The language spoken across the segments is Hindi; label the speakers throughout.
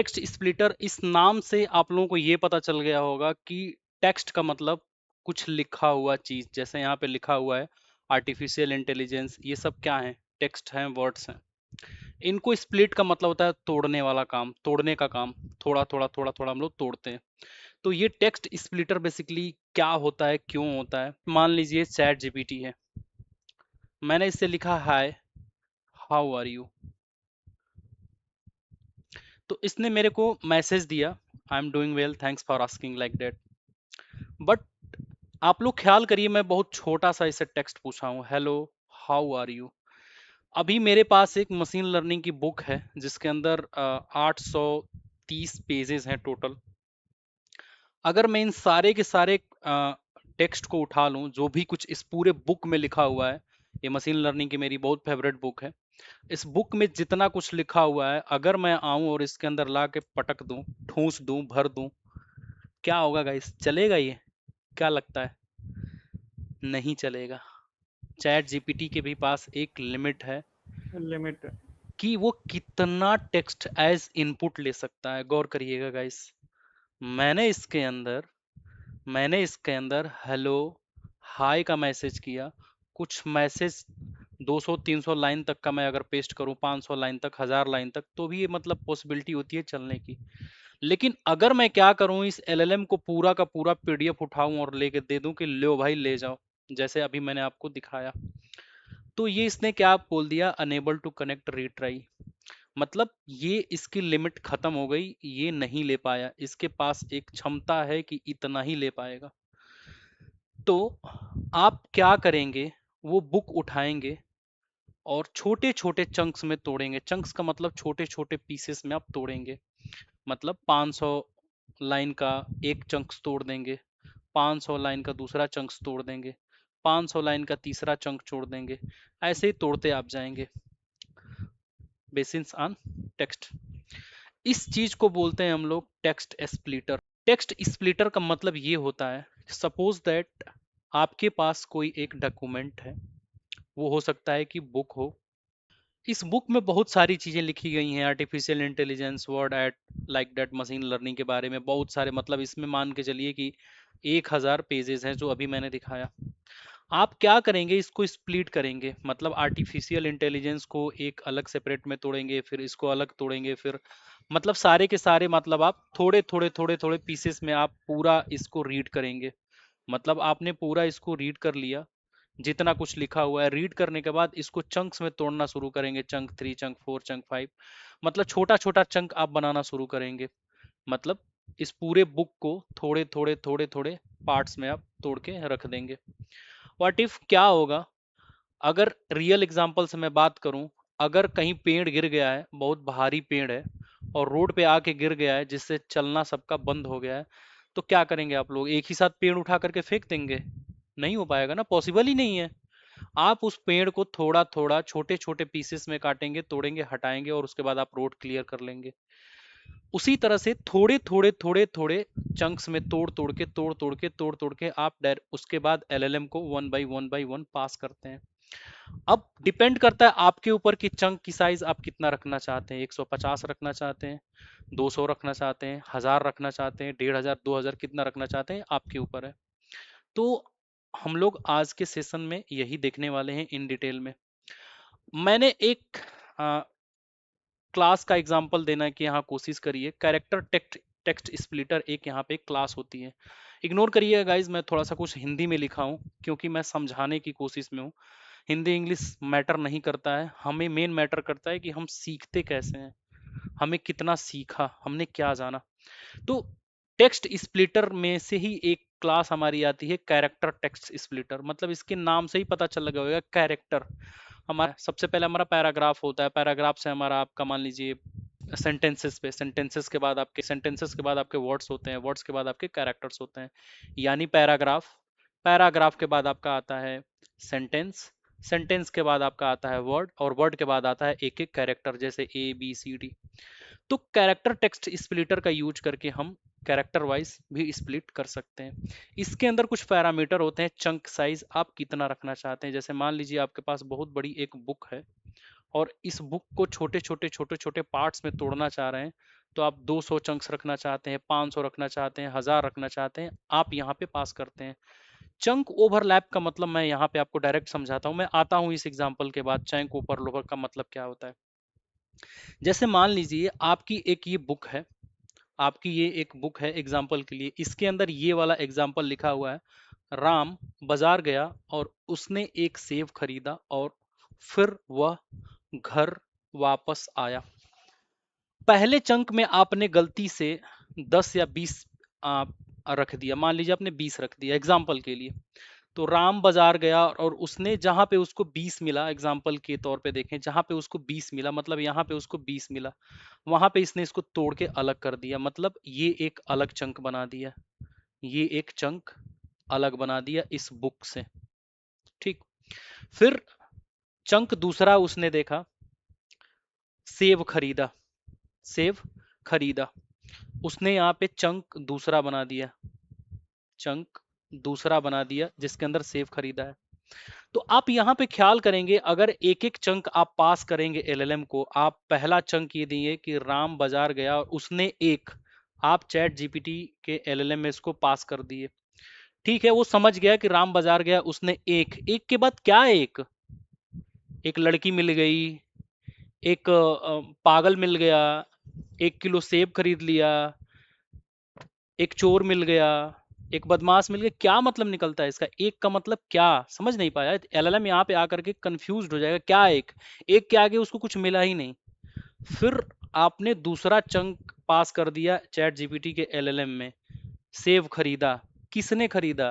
Speaker 1: टेक्स्ट स्प्लिटर, इस नाम से आप लोगों को ये पता चल गया होगा कि टेक्स्ट का मतलब कुछ लिखा हुआ चीज, जैसे यहाँ पे लिखा हुआ है आर्टिफिशियल इंटेलिजेंस, ये सब क्या है? टेक्स्ट हैं, वर्ड्स हैं। इनको स्प्लिट का मतलब होता है तोड़ने वाला काम, तोड़ने का काम। थोड़ा थोड़ा थोड़ा थोड़ा हम लोग तोड़ते हैं। तो ये टेक्स्ट स्प्लिटर बेसिकली क्या होता है, क्यों होता है? मान लीजिए चैट जीपीटी है, मैंने इससे लिखा हाय, हाउ आर यू, तो इसने मेरे को मैसेज दिया, I am doing well, thanks for asking, like that. But आप लोग ख्याल करिए, मैं बहुत छोटा सा इसे टेक्स्ट पूछा हूँ, हेलो, हाउ आर यू। अभी मेरे पास एक मशीन लर्निंग की बुक है जिसके अंदर 830 पेजेस हैं टोटल। अगर मैं इन सारे के सारे टेक्स्ट को उठा लूं, जो भी कुछ इस पूरे बुक में लिखा हुआ है, ये मशीन लर्निंग की मेरी बहुत फेवरेट बुक है, इस बुक में जितना कुछ लिखा हुआ है, अगर मैं आऊं और इसके अंदर ला के पटक दूं, ठूस दूं, भर दूं, क्या होगा गाइस? चलेगा ये? क्या लगता है? नहीं चलेगा। चैट जीपीटी के भी पास एक लिमिट है
Speaker 2: लिमिट।
Speaker 1: कि वो कितना टेक्स्ट एज इनपुट ले सकता है। गौर करिएगा गाइस, मैंने इसके अंदर मैंने इसके अंदर हेलो, हाय का मैसेज किया। कुछ मैसेज 200-300 लाइन तक का मैं अगर पेस्ट करूं, 500 लाइन तक, 1000 लाइन तक, तो भी ये मतलब पॉसिबिलिटी होती है चलने की। लेकिन अगर मैं क्या करूं, इस एलएलएम को पूरा का पूरा पीडीएफ उठाऊं और लेके दे दूं कि लो भाई ले जाओ, जैसे अभी मैंने आपको दिखाया, तो ये इसने क्या बोल दिया, अनेबल टू कनेक्ट रीट्राई। मतलब ये इसकी लिमिट खत्म हो गई, ये नहीं ले पाया, इसके पास एक क्षमता है कि इतना ही ले पाएगा। तो आप क्या करेंगे, वो बुक उठाएंगे और छोटे छोटे चंक्स में तोड़ेंगे। चंक्स का मतलब छोटे छोटे पीसेस में आप तोड़ेंगे। मतलब 500 लाइन का एक चंक्स तोड़ देंगे, 500 लाइन का दूसरा चंक्स तोड़ देंगे, 500 लाइन का तीसरा चंक छोड़ देंगे। ऐसे ही तोड़ते आप जाएंगे। बेसिस ऑन टेक्स्ट, इस चीज को बोलते हैं हम लोग टेक्स्ट स्प्लिटर। टेक्स्ट स्प्लिटर का मतलब ये होता है, सपोज दैट आपके पास कोई एक डॉक्यूमेंट है, वो हो सकता है कि बुक हो। इस बुक में बहुत सारी चीजें लिखी गई हैं, artificial intelligence, word at, like that, machine learning के बारे में बहुत सारे, मतलब इसमें मान के चलिए कि 1000 पेजेस हैं जो अभी मैंने दिखाया। आप क्या करेंगे, इसको स्प्लिट करेंगे, मतलब आर्टिफिशियल इंटेलिजेंस को एक अलग सेपरेट में तोड़ेंगे, फिर इसको अलग तोड़ेंगे, फिर मतलब सारे के सारे, मतलब आप थोड़े थोड़े थोड़े थोड़े पीसेस में आप पूरा इसको रीड करेंगे। मतलब आपने पूरा इसको रीड कर लिया, जितना कुछ लिखा हुआ है, रीड करने के बाद इसको चंक्स में तोड़ना शुरू करेंगे, चंक 3, चंक 4, चंक 5, मतलब छोटा छोटा चंक आप बनाना शुरू करेंगे। मतलब इस पूरे बुक को थोड़े थोड़े थोड़े थोड़े पार्ट्स में आप तोड़ के रख देंगे। व्हाट इफ क्या होगा, अगर रियल एग्जांपल से मैं बात करूं, अगर कहीं पेड़ गिर गया है, बहुत भारी पेड़ है, और रोड पे आके गिर गया है जिससे चलना सबका बंद हो गया है, तो क्या करेंगे आप लोग? एक ही साथ पेड़ उठा करके फेंक देंगे? नहीं हो पाएगा ना, पॉसिबल ही नहीं है। आप उस पेड़ को थोड़ा थोड़ा छोटे छोटे पीसेस में काटेंगे, तोड़ेंगे, हटाएंगे, और उसके बाद आप रोड क्लियर कर लेंगे। उसी तरह से थोड़े थोड़े थोड़े थोड़े चंक्स में तोड़ तोड़ के आप उसके बाद एलएलएम को वन बाई वन पास करते हैं। अब डिपेंड करता है आपके ऊपर कि चंक की साइज आप कितना रखना चाहते हैं, 150 रखना चाहते हैं, 200 रखना चाहते हैं, 1000 रखना चाहते हैं, 1500, 2000, कितना रखना चाहते हैं, आपके ऊपर है। तो हम लोग आज के सेशन में यही देखने वाले हैं इन डिटेल में। मैंने एक क्लास का एग्जांपल देना की यहाँ कोशिश करिए। कैरेक्टर टेक्स्ट टेक्स्ट स्प्लिटर एक यहाँ पे क्लास होती है। इग्नोर करिए गाइज, मैं थोड़ा सा कुछ हिंदी में लिखा हूँ क्योंकि मैं समझाने की कोशिश में हूँ। हिंदी इंग्लिश मैटर नहीं करता है, हमें मेन मैटर करता है कि हम सीखते कैसे हैं, हमें कितना सीखा, हमने क्या जाना। तो टेक्स्ट स्प्लिटर में से ही एक क्लास हमारी आती है कैरेक्टर टेक्स्ट स्प्लिटर। मतलब इसके नाम से ही पता चल गया होगा, कैरेक्टर। हमारा सबसे पहले हमारा पैराग्राफ होता है, पैराग्राफ से हमारा आपका मान लीजिए सेंटेंसेस पे, सेंटेंसेस के बाद आपके वर्ड्स होते हैं, वर्ड्स के बाद आपके कैरेक्टर्स होते हैं, यानी पैराग्राफ। पैराग्राफ के बाद आपका आता है सेंटेंस, सेंटेंस के बाद आपका आता है वर्ड, और वर्ड के बाद आता है एक एक कैरेक्टर, जैसे ABCD। तो कैरेक्टर टेक्स्ट स्प्लिटर का यूज करके हम कैरेक्टर वाइज भी स्प्लिट कर सकते हैं। इसके अंदर कुछ पैरामीटर होते हैं, चंक साइज आप कितना रखना चाहते हैं। जैसे मान लीजिए आपके पास बहुत बड़ी एक बुक है और इस बुक को छोटे छोटे छोटे छोटे पार्ट्स में तोड़ना चाह रहे हैं, तो आप 200 चंक्स रखना चाहते हैं, 500 रखना चाहते हैं, 1000 रखना चाहते हैं, आप यहाँ पे पास करते हैं। चंक ओवरलैप का मतलब मैं यहाँ पे आपको डायरेक्ट समझाता हूँ, मैं आता हूँ इस एग्जाम्पल के बाद चंक ओवरलैप का मतलब क्या होता है। जैसे मान लीजिए आपकी एक ये बुक है, आपकी ये एक बुक है एग्जाम्पल के लिए, इसके अंदर ये वाला एग्जाम्पल लिखा हुआ है, राम बाजार गया और उसने एक सेब खरीदा और फिर वह घर वापस आया। पहले चंक में आपने गलती से 10 या 20 आ, रख दिया, मान लीजिए आपने 20 रख दिया एग्जाम्पल के लिए। तो राम बाजार गया और उसने जहां पे उसको 20 मिला, एग्जाम्पल के तौर पे देखें, जहां पे उसको 20 मिला मतलब यहाँ पे उसको 20 मिला, वहां पे इसने इसको तोड़ के अलग कर दिया, मतलब ये एक अलग चंक बना दिया, ये एक चंक अलग बना दिया इस बुक से। ठीक। फिर चंक दूसरा उसने देखा, सेब खरीदा, सेब खरीदा, उसने यहाँ पे चंक दूसरा बना दिया, चंक दूसरा बना दिया जिसके अंदर सेब खरीदा है। तो आप यहाँ पे ख्याल करेंगे, अगर एक एक चंक आप पास करेंगे एलएलएम को, आप पहला चंक ये दिए कि राम बाजार गया और उसने एक, आप चैट जीपीटी के एलएलएम में इसको पास कर दिए। ठीक है, वो समझ गया कि राम बाजार गया, उसने एक, एक के बाद क्या है, एक लड़की मिल गई, एक पागल मिल गया, 1 किलो सेब खरीद लिया, एक चोर मिल गया, एक बदमाश मिल गया, क्या मतलब निकलता है इसका, एक का मतलब क्या, समझ नहीं पाया। एलएलएम यहाँ पे आकर के कंफ्यूज हो जाएगा, क्या एक, एक के आगे उसको कुछ मिला ही नहीं। फिर आपने दूसरा चंक पास कर दिया चैट जीपीटी के एलएलएम में, सेब खरीदा, किसने खरीदा,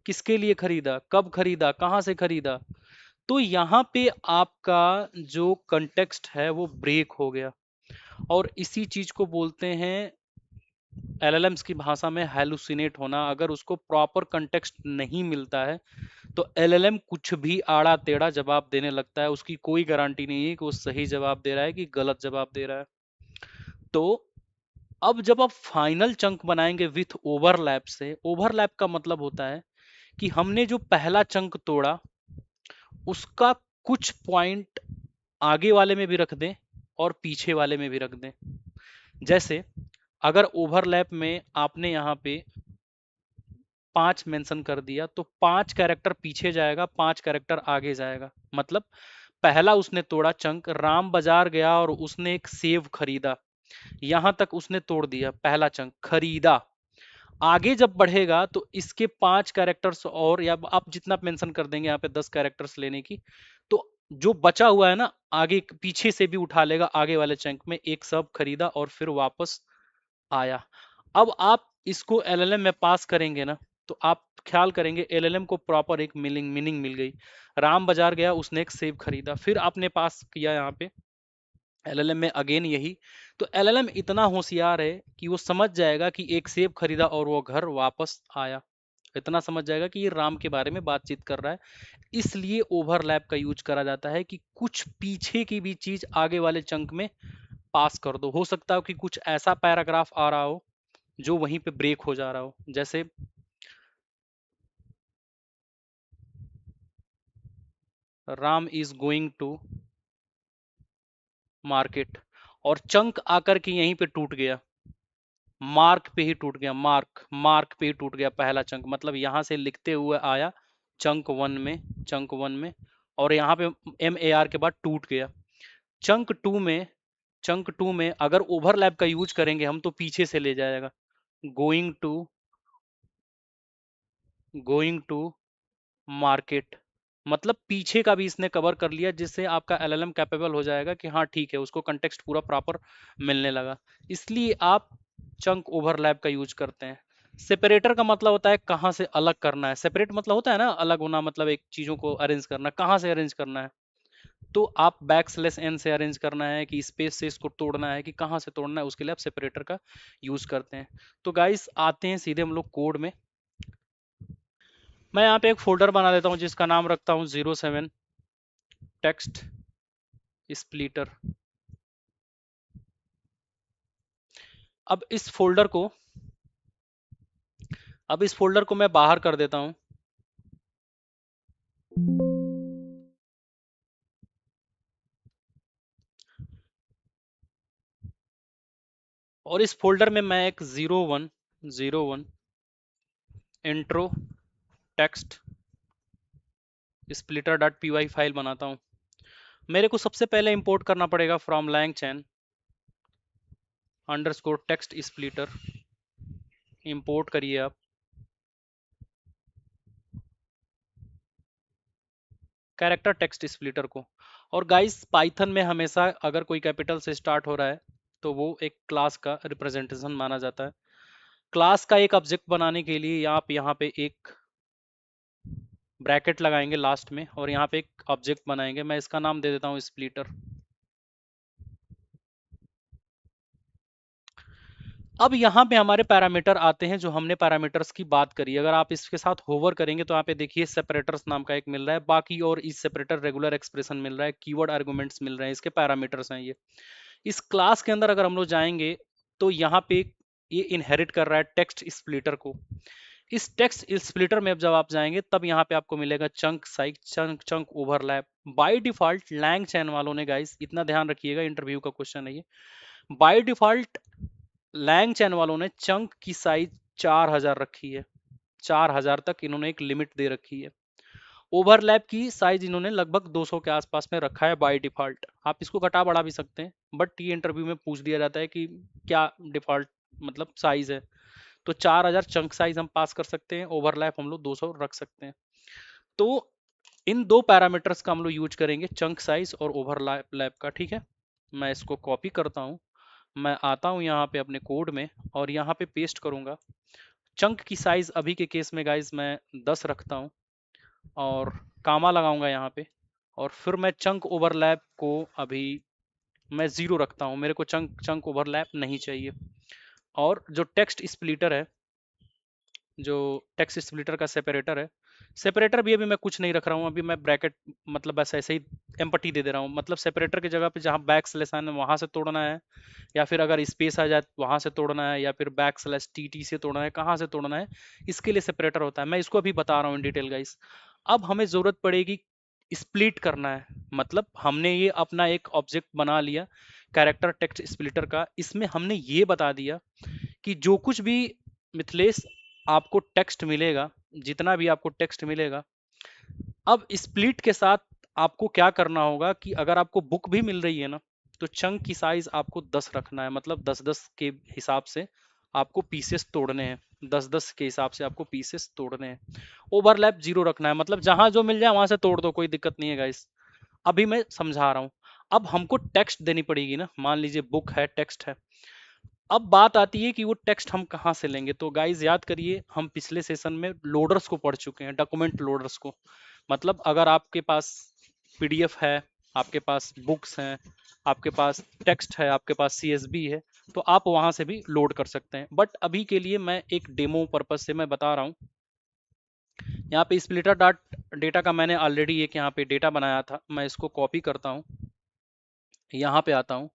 Speaker 1: किसके लिए खरीदा, कब खरीदा, कहां से खरीदा। तो यहाँ पे आपका जो कंटेक्स्ट है वो ब्रेक हो गया, और इसी चीज को बोलते हैं एलएलएम्स की भाषा में हैलुसिनेट होना। अगर उसको प्रॉपर कंटेक्स्ट नहीं मिलता है तो एलएलएम कुछ भी आड़ा टेढ़ा जवाब देने लगता है, उसकी कोई गारंटी नहीं है कि वो सही जवाब दे रहा है कि गलत जवाब दे रहा है। तो अब जब आप फाइनल चंक बनाएंगे विथ ओवरलैप से, ओवरलैप का मतलब होता है कि हमने जो पहला चंक तोड़ा उसका कुछ पॉइंट आगे वाले में भी रख दें और पीछे वाले में भी रख दें। जैसे अगर ओवरलैप में आपने यहाँ पे 5 मेंशन कर दिया तो 5 कैरेक्टर पीछे जाएगा, 5 कैरेक्टर आगे जाएगा। मतलब पहला उसने तोड़ा चंक, राम बाजार गया और उसने एक सेब खरीदा, यहां तक उसने तोड़ दिया पहला चंक, खरीदा। आगे जब बढ़ेगा तो इसके 5 कैरेक्टर्स और, या आप जितना मेंशन कर देंगे यहाँ पे 10 कैरेक्टर्स लेने की, तो जो बचा हुआ है ना आगे पीछे से भी उठा लेगा, आगे वाले चंक में एक सब खरीदा और फिर वापस आया। अब आप इसको एलएलएम में पास करेंगे ना, तो आप ख्याल करेंगे एलएलएम को प्रॉपर एक मीनिंग मीनिंग मिल गई। राम बाजार गया, उसने एक सेब खरीदा, फिर आपने पास किया यहाँ पे एलएलएम में अगेन यही। तो एलएलएम इतना होशियार है कि वो समझ जाएगा कि एक सेब खरीदा और वो घर वापस आया, इतना समझ जाएगा कि ये राम के बारे में बातचीत कर रहा है। इसलिए ओवरलैप का यूज करा जाता है कि कुछ पीछे की भी चीज आगे वाले चंक में पास कर दो। हो सकता है कि कुछ ऐसा पैराग्राफ आ रहा हो जो वहीं पे ब्रेक हो जा रहा हो, जैसे Ram is going to market, और चंक आकर के यहीं पे टूट गया, मार्क पे ही टूट गया, मार्क मार्क पे ही टूट गया पहला चंक, मतलब यहां से लिखते हुए आया चंक वन में, चंक वन में, और यहाँ पे MAR के बाद टूट गया। चंक टू में, चंक टू में अगर ओवरलैप का यूज करेंगे हम तो पीछे से ले जाएगा, going to, going to market, मतलब पीछे का भी इसने कवर कर लिया, जिससे आपका एलएलएम कैपेबल हो जाएगा कि हाँ ठीक है, उसको कंटेक्स्ट पूरा प्रॉपर मिलने लगा। इसलिए आप चंक ओवरलैप का यूज करते हैं। सेपरेटर का मतलब होता है कहाँ से अलग करना है, सेपरेट मतलब होता है ना अलग होना, मतलब एक चीजों को अरेंज करना, कहाँ से अरेंज करना है। तो आप बैकस्लैश n से अरेंज करना है कि स्पेस से इसको तोड़ना है कि कहाँ से तोड़ना है, उसके लिए आप सेपरेटर का यूज करते हैं। तो गाइस आते हैं सीधे हम लोग कोड में। मैं यहाँ पे एक फोल्डर बना देता हूँ जिसका नाम रखता हूँ 07 टेक्स्ट स्प्लिटर। अब इस फोल्डर को, अब इस फोल्डर को मैं बाहर कर देता हूँ, और इस फोल्डर में मैं एक 01 intro text splitter dot P file बनाता हूँ। मेरे को सबसे पहले इंपोर्ट करना पड़ेगा from LangChain underscore text splitter. Import करिए आप। कैरेक्टर टेक्स्ट स्प्लिटर को। और गाइस पाइथन में हमेशा अगर कोई कैपिटल से स्टार्ट हो रहा है तो वो एक क्लास का रिप्रेजेंटेशन माना जाता है। क्लास का एक ऑब्जेक्ट बनाने के लिए आप यहाँ पे एक ब्रैकेट लगाएंगे लास्ट में और यहाँ पे एक ऑब्जेक्ट बनाएंगे। मैं इसका नाम दे देता हूँ स्प्लिटर। अब यहाँ पे हमारे पैरामीटर आते हैं जो हमने पैरामीटर्स की बात करी। अगर आप इसके साथ होवर करेंगे तो यहाँ पे देखिए सेपरेटर्स नाम का एक मिल रहा है, बाकी और इस सेपरेटर रेगुलर एक्सप्रेशन मिल रहा है, कीवर्ड आर्गुमेंट्स मिल रहे हैं, इसके पैरामीटर्स हैं ये। इस क्लास के अंदर अगर हम लोग जाएंगे तो यहाँ पे ये इनहेरिट कर रहा है टेक्स्ट स्प्लिटर को। इस टेक्स्ट स्प्लिटर में जब आप जाएंगे तब यहाँ पे आपको मिलेगा chunk size, chunk chunk overlap. By default LangChain वालों ने गाइस इतना ध्यान रखिएगा, इंटरव्यू का क्वेश्चन है ये। बाय डिफॉल्ट लैंग चैन वालों ने चंक की साइज 4000 रखी है। 4000 तक इन्होंने एक लिमिट दे रखी है। ओवरलैप की साइज इन्होंने लगभग 200 के आसपास में रखा है बाय डिफॉल्ट। आप इसको घटा बढ़ा भी सकते हैं, बट ये इंटरव्यू में पूछ दिया जाता है कि क्या डिफॉल्ट मतलब साइज है। तो 4000 चंक साइज हम पास कर सकते हैं, ओवरलैप हम लोग 200 रख सकते हैं। तो इन दो पैरामीटर्स का हम लोग यूज करेंगे, चंक साइज और ओवरलैप का। ठीक है, मैं इसको कॉपी करता हूँ। मैं आता हूँ यहाँ पे अपने कोड में और यहाँ पे पेस्ट करूंगा। चंक की साइज अभी के केस में गाइज मैं 10 रखता हूँ और कामा लगाऊंगा यहाँ पे। और फिर मैं चंक ओवरलैप को अभी मैं 0 रखता हूँ, मेरे को चंक चंक ओवरलैप नहीं चाहिए। और जो टेक्स्ट स्प्लिटर है, जो टेक्स्ट स्प्लिटर का सेपरेटर है, सेपरेटर भी अभी मैं कुछ नहीं रख रहा हूँ। अभी मैं ब्रैकेट मतलब बस ऐसे ही एम्पटी दे दे रहा हूँ। मतलब सेपरेटर की जगह पे जहाँ बैक स्लैश है वहां से तोड़ना है, या फिर अगर स्पेस आ जाए वहां से तोड़ना है, या फिर बैक स्लैश टी से तोड़ना है, कहाँ से तोड़ना है, इसके लिए सेपरेटर होता है। मैं इसको अभी बता रहा हूँ इन डिटेल गाइस। अब हमें जरूरत पड़ेगी स्प्लिट करना है। मतलब हमने ये अपना एक ऑब्जेक्ट बना लिया कैरेक्टर टेक्स्ट स्प्लिटर का। इसमें हमने ये बता दिया कि जो कुछ भी मिथिलेश आपको टेक्स्ट मिलेगा, जितना भी आपको टेक्स्ट मिलेगा, अब स्प्लिट के साथ आपको क्या करना होगा कि अगर आपको बुक भी मिल रही है ना, तो चंक की साइज आपको 10 रखना है। मतलब 10-10 के हिसाब से आपको पीसेस तोड़ने हैं। 10-10 के हिसाब से आपको पीसेस तोड़ने हैं। ओवरलैप 0 रखना है, मतलब जहां जो मिल जाए वहां से तोड़ दो, कोई दिक्कत नहीं है गाइस। अभी मैं समझा रहा हूं। अब हमको टेक्स्ट देनी पड़ेगी ना, मान लीजिए बुक है, टेक्स्ट है। अब बात आती है कि वो टेक्स्ट हम कहाँ से लेंगे। तो गाइज याद करिए, हम पिछले सेशन में लोडर्स को पढ़ चुके हैं, डॉक्यूमेंट लोडर्स को। मतलब अगर आपके पास पीडीएफ है, आपके पास बुक्स हैं, आपके पास टेक्स्ट है, आपके पास सीएसबी है, तो आप वहां से भी लोड कर सकते हैं। बट अभी के लिए मैं एक डेमो पर्पज से मैं बता रहा हूँ। यहाँ पे स्प्लिटर डॉट डेटा का मैंने ऑलरेडी एक यहाँ पे डेटा बनाया था, मैं इसको कॉपी करता हूँ, यहाँ पे आता हूँ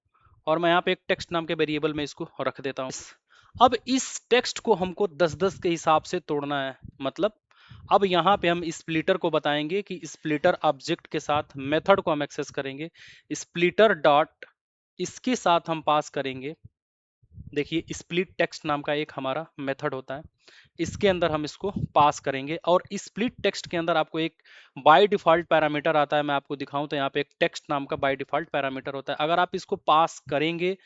Speaker 1: और मैं यहाँ पे एक टेक्स्ट नाम के वेरिएबल में इसको रख देता हूँ। अब इस टेक्स्ट को हमको 10-10 के हिसाब से तोड़ना है। मतलब अब यहाँ पे हम स्प्लिटर को बताएंगे कि स्प्लिटर ऑब्जेक्ट के साथ मेथड को हम एक्सेस करेंगे। स्प्लिटर डॉट इसके साथ हम पास करेंगे, देखिए स्प्लिट टेक्स्ट नाम का एक हमारा मेथड होता है, इसके अंदर हम इसको पास करेंगे। और स्प्लिट टेक्स्ट के अंदर आपको एक बाय डिफॉल्ट पैरामीटर आता है, मैं आपको दिखाऊं तो यहाँ पे एक टेक्स्ट नाम का बाय डिफॉल्ट पैरामीटर होता है। अगर आप इसको पास करेंगे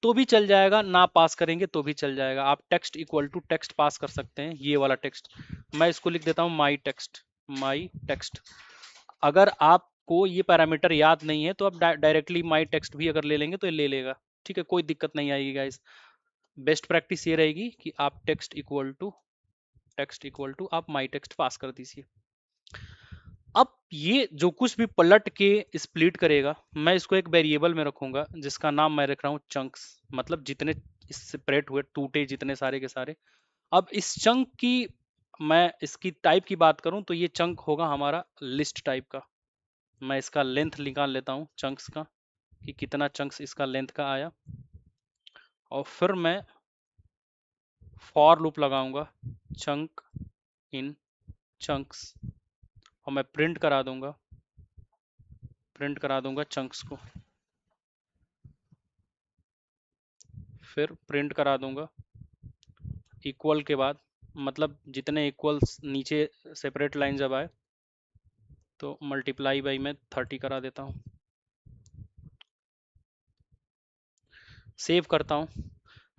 Speaker 1: तो भी चल जाएगा, ना पास करेंगे तो भी चल जाएगा। आप टेक्स्ट इक्वल टू टेक्स्ट पास कर सकते हैं, ये वाला टेक्स्ट। मैं इसको लिख देता हूँ माई टेक्स्ट, माई टेक्स्ट। अगर आपको ये पैरामीटर याद नहीं है तो आप डायरेक्टली माई टेक्स्ट भी अगर ले लेंगे तो ये ले लेगा। ठीक है, कोई दिक्कत नहीं आएगी गाइस। बेस्ट प्रैक्टिस ये रहेगी कि आप टेक्स्ट इक्वल टू आप माई टेक्स्ट पास कर दीजिए। अब ये जो कुछ भी पलट के स्प्लिट करेगा, मैं इसको एक वेरिएबल में रखूंगा जिसका नाम मैं रख रहा हूँ चंक्स। मतलब जितने सेपरेट हुए टूटे जितने सारे के सारे। अब इस चंक की मैं इसकी टाइप की बात करूं तो ये चंक होगा हमारा लिस्ट टाइप का। मैं इसका लेंथ निकाल लेता हूं चंक्स का, कि कितना चंक्स इसका लेंथ का आया। और फिर मैं फॉर लूप लगाऊंगा चंक इन चंक्स, और मैं प्रिंट करा दूंगा चंक्स को। फिर प्रिंट करा दूंगा इक्वल के बाद, मतलब जितने इक्वल्स नीचे सेपरेट लाइन जब आए तो मल्टीप्लाई बाई मैं 30 करा देता हूँ, सेव करता हूँ।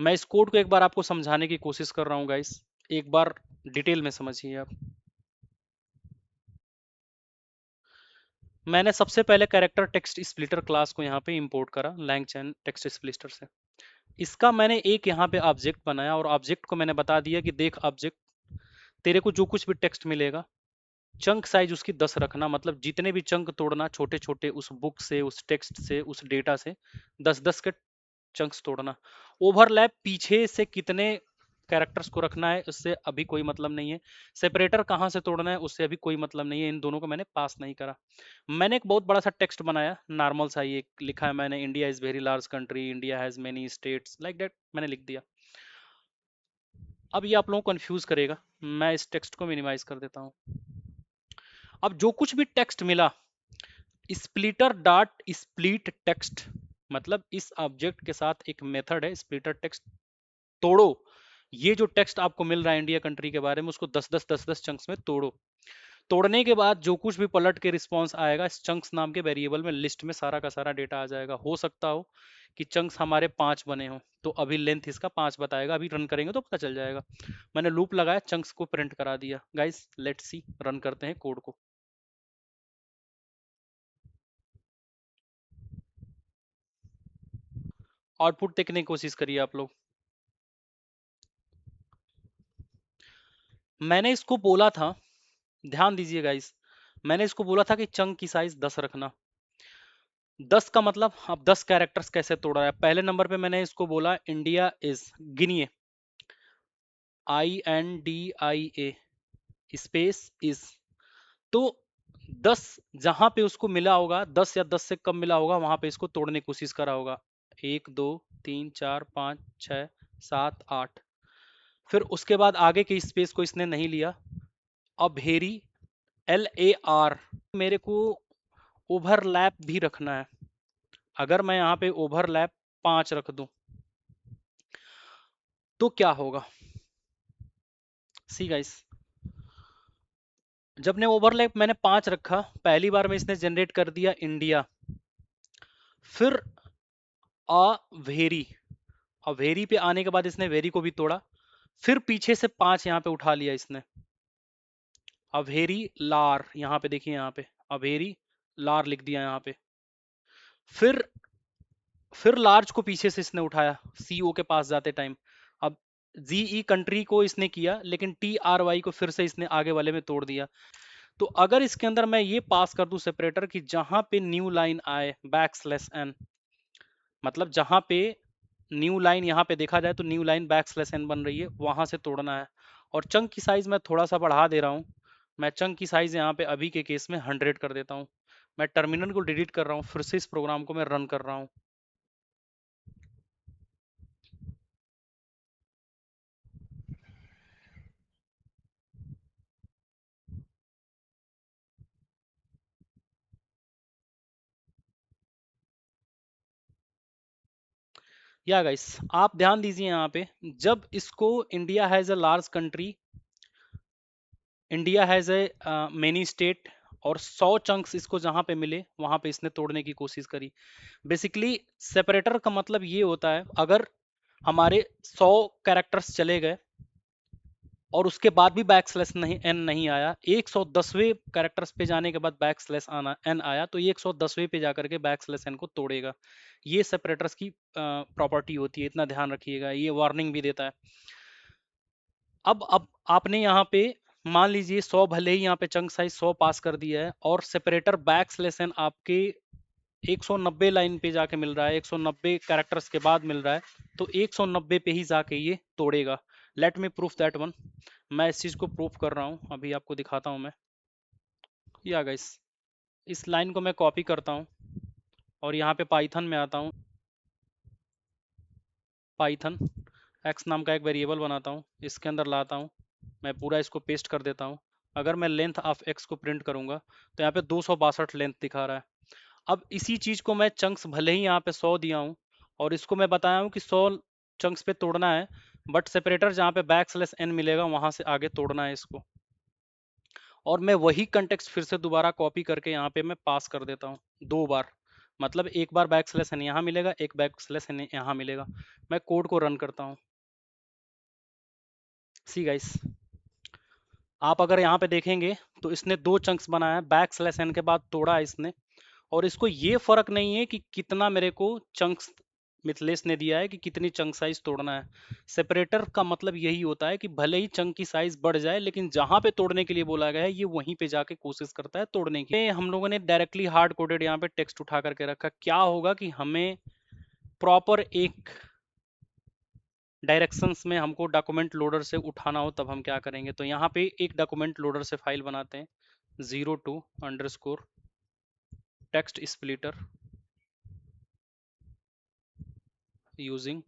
Speaker 1: मैं इस कोड को एक बार आपको समझाने की कोशिश कर रहा हूँ गाइस, एक बार डिटेल में समझिए आप। मैंने सबसे पहले कैरेक्टर टेक्स्ट स्प्लिटर क्लास को यहाँ पे इंपोर्ट करा LangChain टेक्स्ट स्प्लिटर से। इसका मैंने एक यहाँ पे ऑब्जेक्ट बनाया और ऑब्जेक्ट को मैंने बता दिया कि देख ऑब्जेक्ट, तेरे को जो कुछ भी टेक्स्ट मिलेगा चंक साइज उसकी 10 रखना, मतलब जितने भी चंक तोड़ना छोटे छोटे उस बुक से, उस टेक्स्ट से, उस डेटा से 10-10 के चंक्स तोड़ना। ओवरलैप पीछे से कितने कैरेक्टर्स को रखना है उससे अभी कोई मतलब नहीं है। सेपरेटर कहाँ से तोड़ना है उससे अभी कोई मतलब नहीं है। इन दोनों को मैंने पास नहीं करा। मैंने एक बहुत बड़ा सा टेक्स्ट बनाया, नॉर्मल सा, ये लिखा है मैंने, India is very large country, India has many states, like that मैंने लिख दिया। अब ये आप लोगों को कंफ्यूज करेगा, मैं इस टेक्स्ट को मिनिमाइज कर देता हूँ। अब जो कुछ भी टेक्स्ट मिला, स्प्लिटर डॉट स्प्लिट टेक्स्ट, मतलब इस ऑब्जेक्ट के साथ एक मेथड है स्प्लिटर टेक्स्ट, तोड़ो। ये जो टेक्स्ट आपको मिल रहा है इंडिया कंट्री के बारे में, उसको 10-10 चंक्स में तोड़ो। तोड़ने के बाद जो कुछ भी पलट के रिस्पॉन्स आएगा, इस चंक्स नाम के वेरिएबल में, लिस्ट में सारा का सारा डेटा आ जाएगा। हो सकता हो कि चंक्स हमारे 5 बने हो, तो अभी लेंथ इसका 5 बताएगा, अभी रन करेंगे तो पता चल जाएगा। मैंने लूप लगाया, चंक्स को प्रिंट करा दिया। गाइस लेट्स सी, रन करते हैं कोड को। आउटपुट देखने की कोशिश करिए आप लोग। मैंने इसको बोला था, ध्यान दीजिए गाइस, मैंने इसको बोला था कि चंक की साइज 10 रखना। 10 का मतलब, अब 10 कैरेक्टर्स कैसे तोड़ा है। पहले नंबर पे मैंने इसको बोला इंडिया इज, गिनिए, INDIA स्पेस इज, तो 10 जहां पे उसको मिला होगा, 10 या 10 से कम मिला होगा, वहां पे इसको तोड़ने की कोशिश करा होगा। 1 2 3 4 5 6 7 8, फिर उसके बाद आगे के स्पेस को इसने नहीं लिया। अब हेरी, LAR, मेरे को ओवरलैप भी रखना है। अगर मैं यहाँ पे ओवरलैप 5 रख दूं तो क्या होगा, सी गाइस। जब ने ओवरलैप मैंने 5 रखा, पहली बार में इसने जनरेट कर दिया इंडिया, फिर अ वेरी, अब वेरी पे आने के बाद इसने वेरी को भी तोड़ा, फिर पीछे से 5 यहाँ पे उठा लिया इसने, अवेरी लार, यहाँ पे देखिए, यहाँ पे अवेरी लार लिख दिया यहाँ पे। फिर लार्ज को पीछे से इसने उठाया CO के पास जाते टाइम। अब GE कंट्री को इसने किया, लेकिन TRY को फिर से इसने आगे वाले में तोड़ दिया। तो अगर इसके अंदर मैं ये पास कर दूं सेपरेटर कि जहां पे न्यू लाइन आए \n, मतलब जहां पे न्यू लाइन यहाँ पे देखा जाए तो न्यू लाइन \n बन रही है, वहां से तोड़ना है। और चंक की साइज मैं थोड़ा सा बढ़ा दे रहा हूँ, मैं चंक की साइज यहाँ पे अभी के केस में 100 कर देता हूँ। मैं टर्मिनल को डिलीट कर रहा हूँ, फिर से इस प्रोग्राम को मैं रन कर रहा हूँ। या गाइस आप ध्यान दीजिए यहाँ पे, जब इसको India has a large country, India has a many state, और 100 चंक्स इसको जहां पे मिले वहां पे इसने तोड़ने की कोशिश करी। बेसिकली सेपरेटर का मतलब ये होता है, अगर हमारे 100 कैरेक्टर्स चले गए और उसके बाद भी बैकस्लैश नहीं एन नहीं आया, 110वें कैरेक्टर्स पे जाने के बाद बैकस्लैश आना एन आया, तो ये 110वें पे जाकर के बैकस्लैश एन को तोड़ेगा। ये सेपरेटर्स की प्रॉपर्टी होती है, इतना ध्यान रखिएगा, ये वार्निंग भी देता है। अब आपने यहाँ पे मान लीजिए 100, भले ही यहाँ पे चंक साइज 100 पास कर दिया है, और सेपरेटर बैकस्लैश एन आपके 190 लाइन पे जाके मिल रहा है, 190 कैरेक्टर्स के बाद मिल रहा है, तो 190 पे ही जाके ये तोड़ेगा। Let me proof that one. मैं इस चीज को प्रूफ कर रहा हूँ, अभी आपको दिखाता हूँ मैं। या गाइस, इस लाइन को मैं कॉपी करता हूँ और यहाँ पे पाइथन में आता हूँ, पाइथन एक्स नाम का एक वेरिएबल बनाता हूँ, इसके अंदर लाता हूँ, मैं पूरा इसको पेस्ट कर देता हूँ। अगर मैं लेंथ ऑफ एक्स को प्रिंट करूंगा तो यहाँ पे 262 लेंथ दिखा रहा है। अब इसी चीज को मैं चंक्स, भले ही यहाँ पे 100 दिया हूँ और इसको मैं बताया हूँ कि 100 चंक्स पे तोड़ना है, बट सेपरेटर जहाँ पे बैक स्लैश एन मिलेगा वहां से आगे तोड़ना है इसको। और मैं वही कंटेक्स्ट फिर से दोबारा कॉपी करके यहाँ पे मैं पास कर देता हूँ 2 बार। मतलब एक बार बैक स्लैश एन यहाँ मिलेगा, एक बैक स्लैश एन यहाँ मिलेगा। मैं कोड को रन करता हूँ। सी गाइस, आप अगर यहाँ पे देखेंगे तो इसने 2 चंक्स बनाया, बैक स्लैश एन के बाद तोड़ा है इसने। और इसको ये फर्क नहीं है कि कितना मेरे को चंक्स मिथलेश ने दिया है कि कितनी चंक साइज तोड़ना है। सेपरेटर का मतलब यही होता है कि भले ही चंक की साइज बढ़ जाए, लेकिन जहां पे तोड़ने के लिए बोला गया है ये वहीं पे जाके कोशिश करता है तोड़ने की। हम लोगों ने डायरेक्टली हार्ड कोडेड यहाँ पे टेक्स्ट उठा करके रखा। क्या होगा कि हमें प्रॉपर एक डायरेक्शंस में हमको डॉक्यूमेंट लोडर से उठाना हो तब हम क्या करेंगे। तो यहाँ पे एक डॉक्यूमेंट लोडर से फाइल बनाते हैं 02_ text splitter using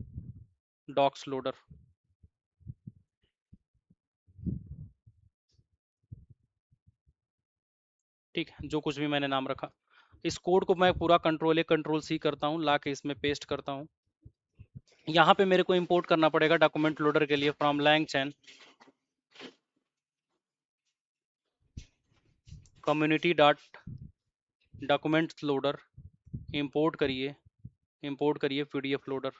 Speaker 1: docs loader. ठीक है, जो कुछ भी मैंने नाम रखा। इस कोड को मैं पूरा कंट्रोल C करता हूँ, ला के इसमें पेस्ट करता हूँ। यहाँ पे मेरे को इंपोर्ट करना पड़ेगा डॉक्यूमेंट लोडर के लिए from LangChain community dot document loader. Import करिए PDF लोडर,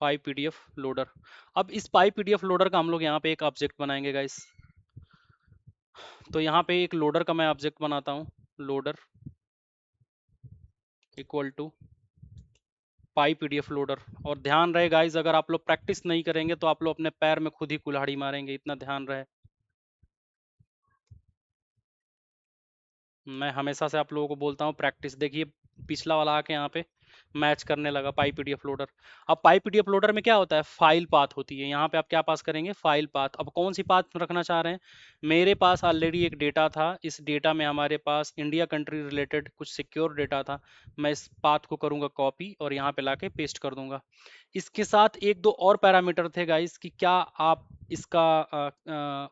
Speaker 1: पाई PDF लोडर। अब इस पाई PDF लोडर का हम लोग यहाँ पे एक ऑब्जेक्ट बनाएंगे गाइस। तो यहाँ पे एक लोडर का मैं ऑब्जेक्ट बनाता हूँ, loader equal to py PDF loader. और ध्यान रहे गाइस, अगर आप लोग प्रैक्टिस नहीं करेंगे तो आप लोग अपने पैर में खुद ही कुल्हाड़ी मारेंगे, इतना ध्यान रहे। मैं हमेशा से आप लोगों को बोलता हूँ प्रैक्टिस। देखिए पिछला वाला आके यहाँ पे मैच करने लगा पाई PDF लोडर। अब पाई PDF लोडर में क्या होता है, फाइल पाथ होती है। यहाँ पे आप क्या पास करेंगे, फाइल पाथ। अब कौन सी पाथ रखना चाह रहे हैं, मेरे पास ऑलरेडी एक डेटा था, इस डेटा में हमारे पास इंडिया कंट्री रिलेटेड कुछ सिक्योर डेटा था। मैं इस पाथ को करूंगा कॉपी और यहाँ पे लाके पेस्ट कर दूंगा। इसके साथ एक दो और पैरामीटर थे गाइस कि क्या आप इसका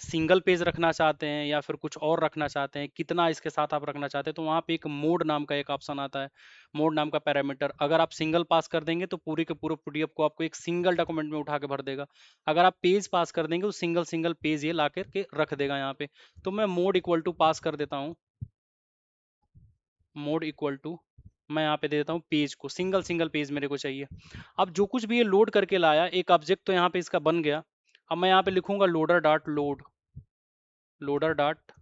Speaker 1: सिंगल पेज रखना चाहते हैं या फिर कुछ और रखना चाहते हैं, कितना इसके साथ आप रखना चाहते हैं। तो वहाँ पे एक मोड नाम का एक ऑप्शन आता है, मोड नाम का पैरामीटर। अगर आप सिंगल पास कर देंगे तो पूरी के पूरे PDF को आपको एक सिंगल डॉक्यूमेंट में उठा के भर देगा। अगर आप पेज पास कर देंगे तो सिंगल सिंगल पेज ये ला के रख देगा यहाँ पे। तो मैं मोड इक्वल टू पास कर देता हूँ, मोड इक्वल टू मैं यहाँ पे दे देता हूँ पेज को, सिंगल सिंगल पेज मेरे को चाहिए। अब जो कुछ भी ये लोड करके लाया, एक ऑब्जेक्ट तो यहाँ पे इसका बन गया। अब मैं यहाँ पे लिखूंगा loader dot load, loader dot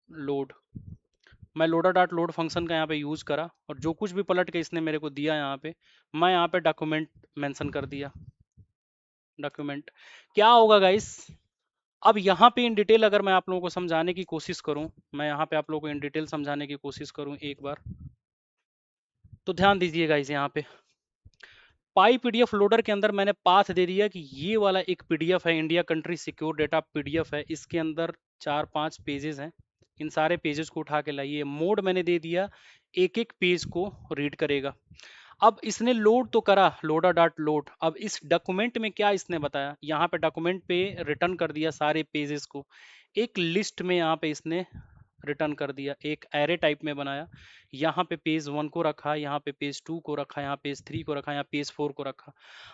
Speaker 1: load. मैं लोडर डॉट लोड फंक्शन का यहाँ पे यूज करा और जो कुछ भी पलट के इसने मेरे को दिया यहाँ पे, मैं यहाँ पे डॉक्यूमेंट मेंशन कर दिया। डॉक्यूमेंट क्या होगा गाइस, अब यहाँ पे इन डिटेल अगर मैं आप लोगों को समझाने की कोशिश करूँ, मैं यहाँ पे आप लोगों को इन डिटेल समझाने की कोशिश करूँ एक बार, तो ध्यान दीजिए गाइस। यहाँ पे पाई PDF लोडर के अंदर मैंने पाथ दे दिया कि ये वाला एक PDF है, India country secure data PDF है। इसके अंदर 4-5 पेजेस हैं, इन सारे पेजेस को उठा के लाइए। मोड मैंने दे दिया, एक एक पेज को रीड करेगा। अब इसने लोड तो करा, लोडर डॉट लोड। अब इस डॉक्यूमेंट में क्या इसने बताया, यहाँ पे डॉक्यूमेंट पे रिटर्न कर दिया सारे पेजेस को एक लिस्ट में। यहाँ पे इसने रिटर्न कर दिया, एक एरे टाइप में बनाया। यहाँ पे पेज 1 को रखा, यहाँ पे पेज 2 को रखा, यहाँ पेज 3 को रखा, यहाँ पेज 4 को रखा।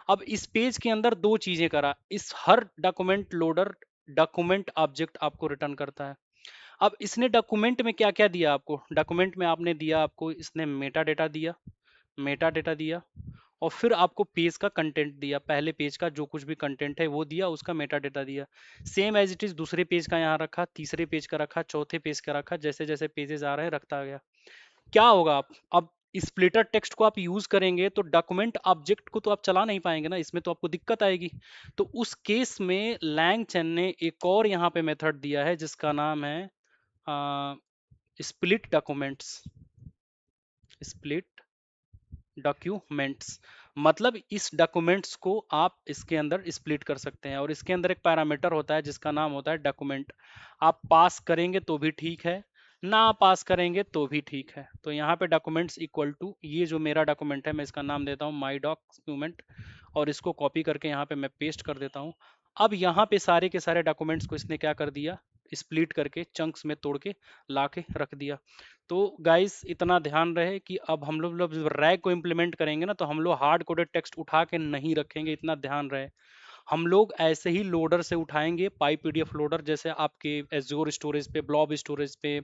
Speaker 1: अब इस पेज के अंदर दो चीजें करा, इस हर डॉक्यूमेंट लोडर डॉक्यूमेंट ऑब्जेक्ट आपको रिटर्न करता है। अब इसने डॉक्यूमेंट में क्या क्या दिया आपको, डॉक्यूमेंट में आपने दिया, आपको इसने मेटा डेटा दिया, मेटा डेटा दिया। और फिर आपको पेज का कंटेंट दिया, पहले पेज का जो कुछ भी कंटेंट है वो दिया, उसका मेटा डेटा दिया। सेम एज इट इज दूसरे पेज का यहाँ रखा, तीसरे पेज का रखा, चौथे पेज का रखा, जैसे जैसे पेजेस आ रहे हैं रखता गया। क्या होगा आप अब स्प्लिटर टेक्स्ट को आप यूज करेंगे तो डॉक्यूमेंट ऑब्जेक्ट को तो आप चला नहीं पाएंगे ना, इसमें तो आपको दिक्कत आएगी। तो उस केस में लैंगचैन ने एक और यहाँ पे मेथड दिया है जिसका नाम है स्प्लिट डॉक्यूमेंट्स, स्प्लिट डॉक्यूमेंट्स। मतलब इस डॉक्यूमेंट्स को आप इसके अंदर स्प्लिट कर सकते हैं और इसके अंदर एक पैरामीटर होता है जिसका नाम होता है डॉक्यूमेंट। आप पास करेंगे तो भी ठीक है, ना पास करेंगे तो भी ठीक है। तो यहाँ पे डॉक्यूमेंट्स इक्वल टू ये जो मेरा डॉक्यूमेंट है मैं इसका नाम देता हूँ माई डॉक्यूमेंट और इसको कॉपी करके यहाँ पे मैं पेस्ट कर देता हूँ। अब यहाँ पे सारे के सारे डॉक्यूमेंट्स को इसने क्या कर दिया, स्प्लिट करके चंक्स में तोड़ के ला के रख दिया। तो गाइस इतना ध्यान रहे कि अब हम लोग जब रैग को इम्प्लीमेंट करेंगे ना, तो हम लोग हार्ड कोडेड टेक्स्ट उठा के नहीं रखेंगे, इतना ध्यान रहे। हम लोग ऐसे ही लोडर से उठाएंगे, पाई पीडीएफ लोडर, जैसे आपके एज्योर स्टोरेज पे, ब्लॉब स्टोरेज पे,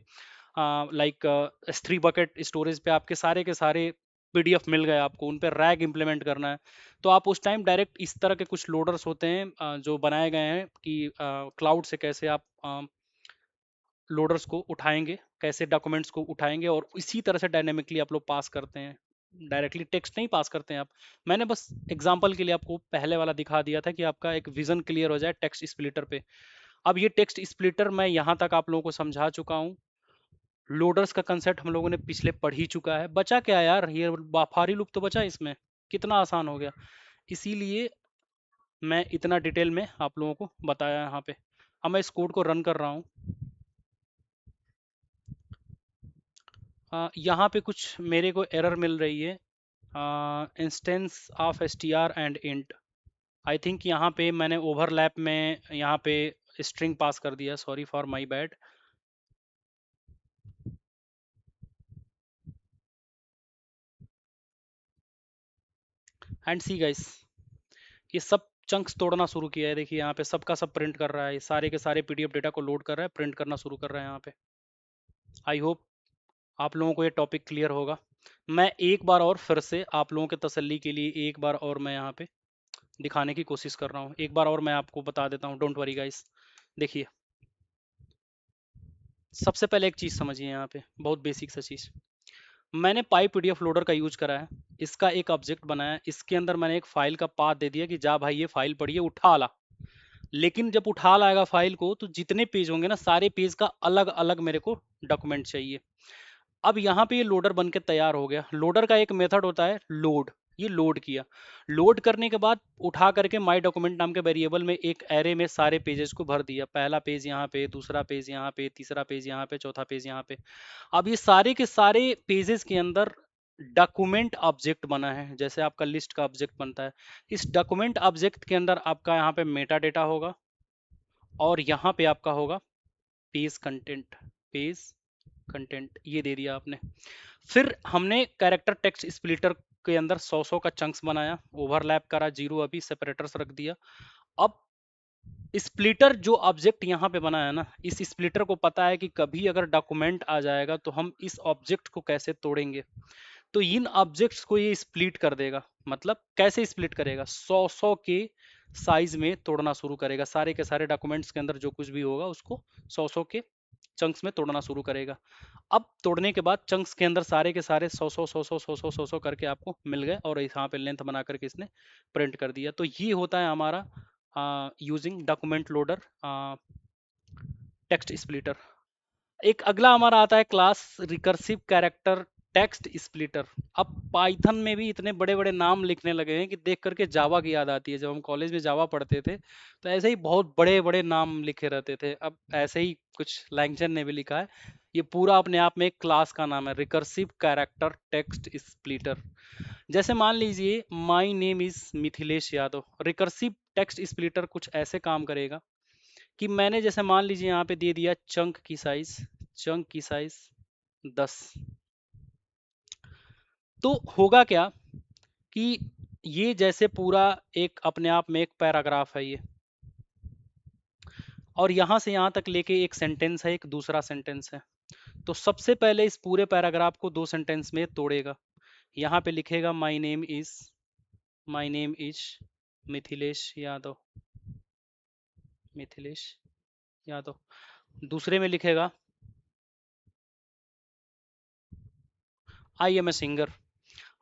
Speaker 1: लाइक S3 बकेट स्टोरेज पे आपके सारे के सारे पीडीएफ मिल गए आपको, उन पे रैग इंप्लीमेंट करना है। तो आप उस टाइम डायरेक्ट इस तरह के कुछ लोडर्स होते हैं जो बनाए गए हैं कि क्लाउड से कैसे आप लोडर्स को उठाएंगे, कैसे डॉक्यूमेंट्स को उठाएंगे, और इसी तरह से डायनेमिकली आप लोग पास करते हैं। डायरेक्टली टेक्स्ट नहीं पास करते हैं आप। मैंने बस एग्जांपल के लिए आपको पहले वाला दिखा दिया था कि आपका एक विजन क्लियर हो जाए टेक्स्ट स्प्लिटर पे। अब ये टेक्स्ट स्प्लिटर मैं यहाँ तक आप लोगों को समझा चुका हूँ। लोडर्स का कंसेप्ट हम लोगों ने पिछले पढ़ ही चुका है। बचा क्या यार, ये फारी लूप तो बचा इसमें, कितना आसान हो गया। इसीलिए मैं इतना डिटेल में आप लोगों को बताया यहाँ पे। अब मैं इस कोड को रन कर रहा हूँ। यहाँ पे कुछ मेरे को एरर मिल रही है, instance of str and int. I think यहाँ पे मैंने ओवरलैप में यहाँ पे स्ट्रिंग पास कर दिया, sorry for my bad. And see guys, ये सब चंक्स तोड़ना शुरू किया है। देखिए यहाँ पे सबका सब प्रिंट कर रहा है, ये सारे के सारे पीडीएफ डेटा को लोड कर रहा है, प्रिंट करना शुरू कर रहा है यहाँ पे। आई होप आप लोगों को ये टॉपिक क्लियर होगा। मैं एक बार और फिर से आप लोगों के तसल्ली के लिए एक बार और मैं यहाँ पे दिखाने की कोशिश कर रहा हूँ, एक बार और मैं आपको बता देता हूँ, डोंट वरी गाइस। देखिए सबसे पहले एक चीज़ समझिए, यहाँ पे बहुत बेसिक सा चीज़। मैंने पाई पीडीएफ लोडर का यूज करा है, इसका एक ऑब्जेक्ट बनाया है, इसके अंदर मैंने एक फाइल का पाथ दे दिया कि जा भाई ये फाइल पढ़िए, उठा ला। लेकिन जब उठा लाएगा फाइल को, तो जितने पेज होंगे ना, सारे पेज का अलग अलग मेरे को डॉक्यूमेंट चाहिए। अब यहाँ पे ये लोडर बन के तैयार हो गया। लोडर का एक मेथड होता है लोड, ये लोड किया। लोड करने के बाद उठा करके माई डॉक्यूमेंट नाम के वेरिएबल में एक एरे में सारे पेजेस को भर दिया। पहला पेज यहाँ पे, दूसरा पेज यहाँ पे, तीसरा पेज यहाँ पे, चौथा पेज यहाँ पे। अब ये सारे के सारे पेजेस के अंदर डॉक्यूमेंट ऑब्जेक्ट बना है, जैसे आपका लिस्ट का ऑब्जेक्ट बनता है। इस डॉक्यूमेंट ऑब्जेक्ट के अंदर आपका यहाँ पे मेटा डेटा होगा, और यहाँ पे आपका होगा पेज कंटेंट। पेज कंटेंट ये दे दिया आपने। फिर हमने कैरेक्टर टेक्स्ट स्प्लिटर के अंदर 100 का चंक्स बनाया, ओवरलैप करा, जीरो अभी सेपरेटर्स रख दिया। अब स्प्लिटर जो ऑब्जेक्ट यहाँ पे बना है ना, इस स्प्लिटर को पता है कि कभी अगर डॉक्यूमेंट आ जाएगा तो हम इस ऑब्जेक्ट को कैसे तोड़ेंगे। तो इन ऑब्जेक्ट्स को ये स्प्लिट कर देगा। मतलब कैसे स्प्लिट करेगा, 100 के साइज में तोड़ना शुरू करेगा। सारे के सारे डॉक्यूमेंट्स के अंदर जो कुछ भी होगा उसको 100 के चंक्स में तोड़ना शुरू करेगा। अब तोड़ने के बाद चंक्स के अंदर सारे के सारे 100 करके आपको मिल गए, और यहाँ पे लेंथ बना करके इसने प्रिंट कर दिया। तो ये होता है हमारा using document loader text splitter. एक अगला हमारा आता है class recursive character text splitter. अब पाइथन में भी इतने बड़े बड़े नाम लिखने लगे हैं कि देख करके जावा की याद आती है। जब हम कॉलेज में जावा पढ़ते थे तो ऐसे ही बहुत बड़े बड़े नाम लिखे रहते थे। अब ऐसे ही कुछ लैंगचन ने भी लिखा है। ये पूरा अपने आप में एक क्लास का नाम है, रिकर्सिव कैरेक्टर टेक्स्ट स्प्लिटर। जैसे मान लीजिए my name is Mithilesh Yadav, recursive text splitter कुछ ऐसे काम करेगा कि मैंने जैसे मान लीजिए यहाँ पे दे दिया चंक की साइज 10। तो होगा क्या कि ये जैसे पूरा एक अपने आप में एक पैराग्राफ है ये, और यहाँ से यहाँ तक लेके एक सेंटेंस है, एक दूसरा सेंटेंस है। तो सबसे पहले इस पूरे पैराग्राफ को दो सेंटेंस में तोड़ेगा। यहाँ पे लिखेगा my name is Mithilesh Yadav, Mithilesh Yadav. दूसरे में लिखेगा आई एम ए सिंगर।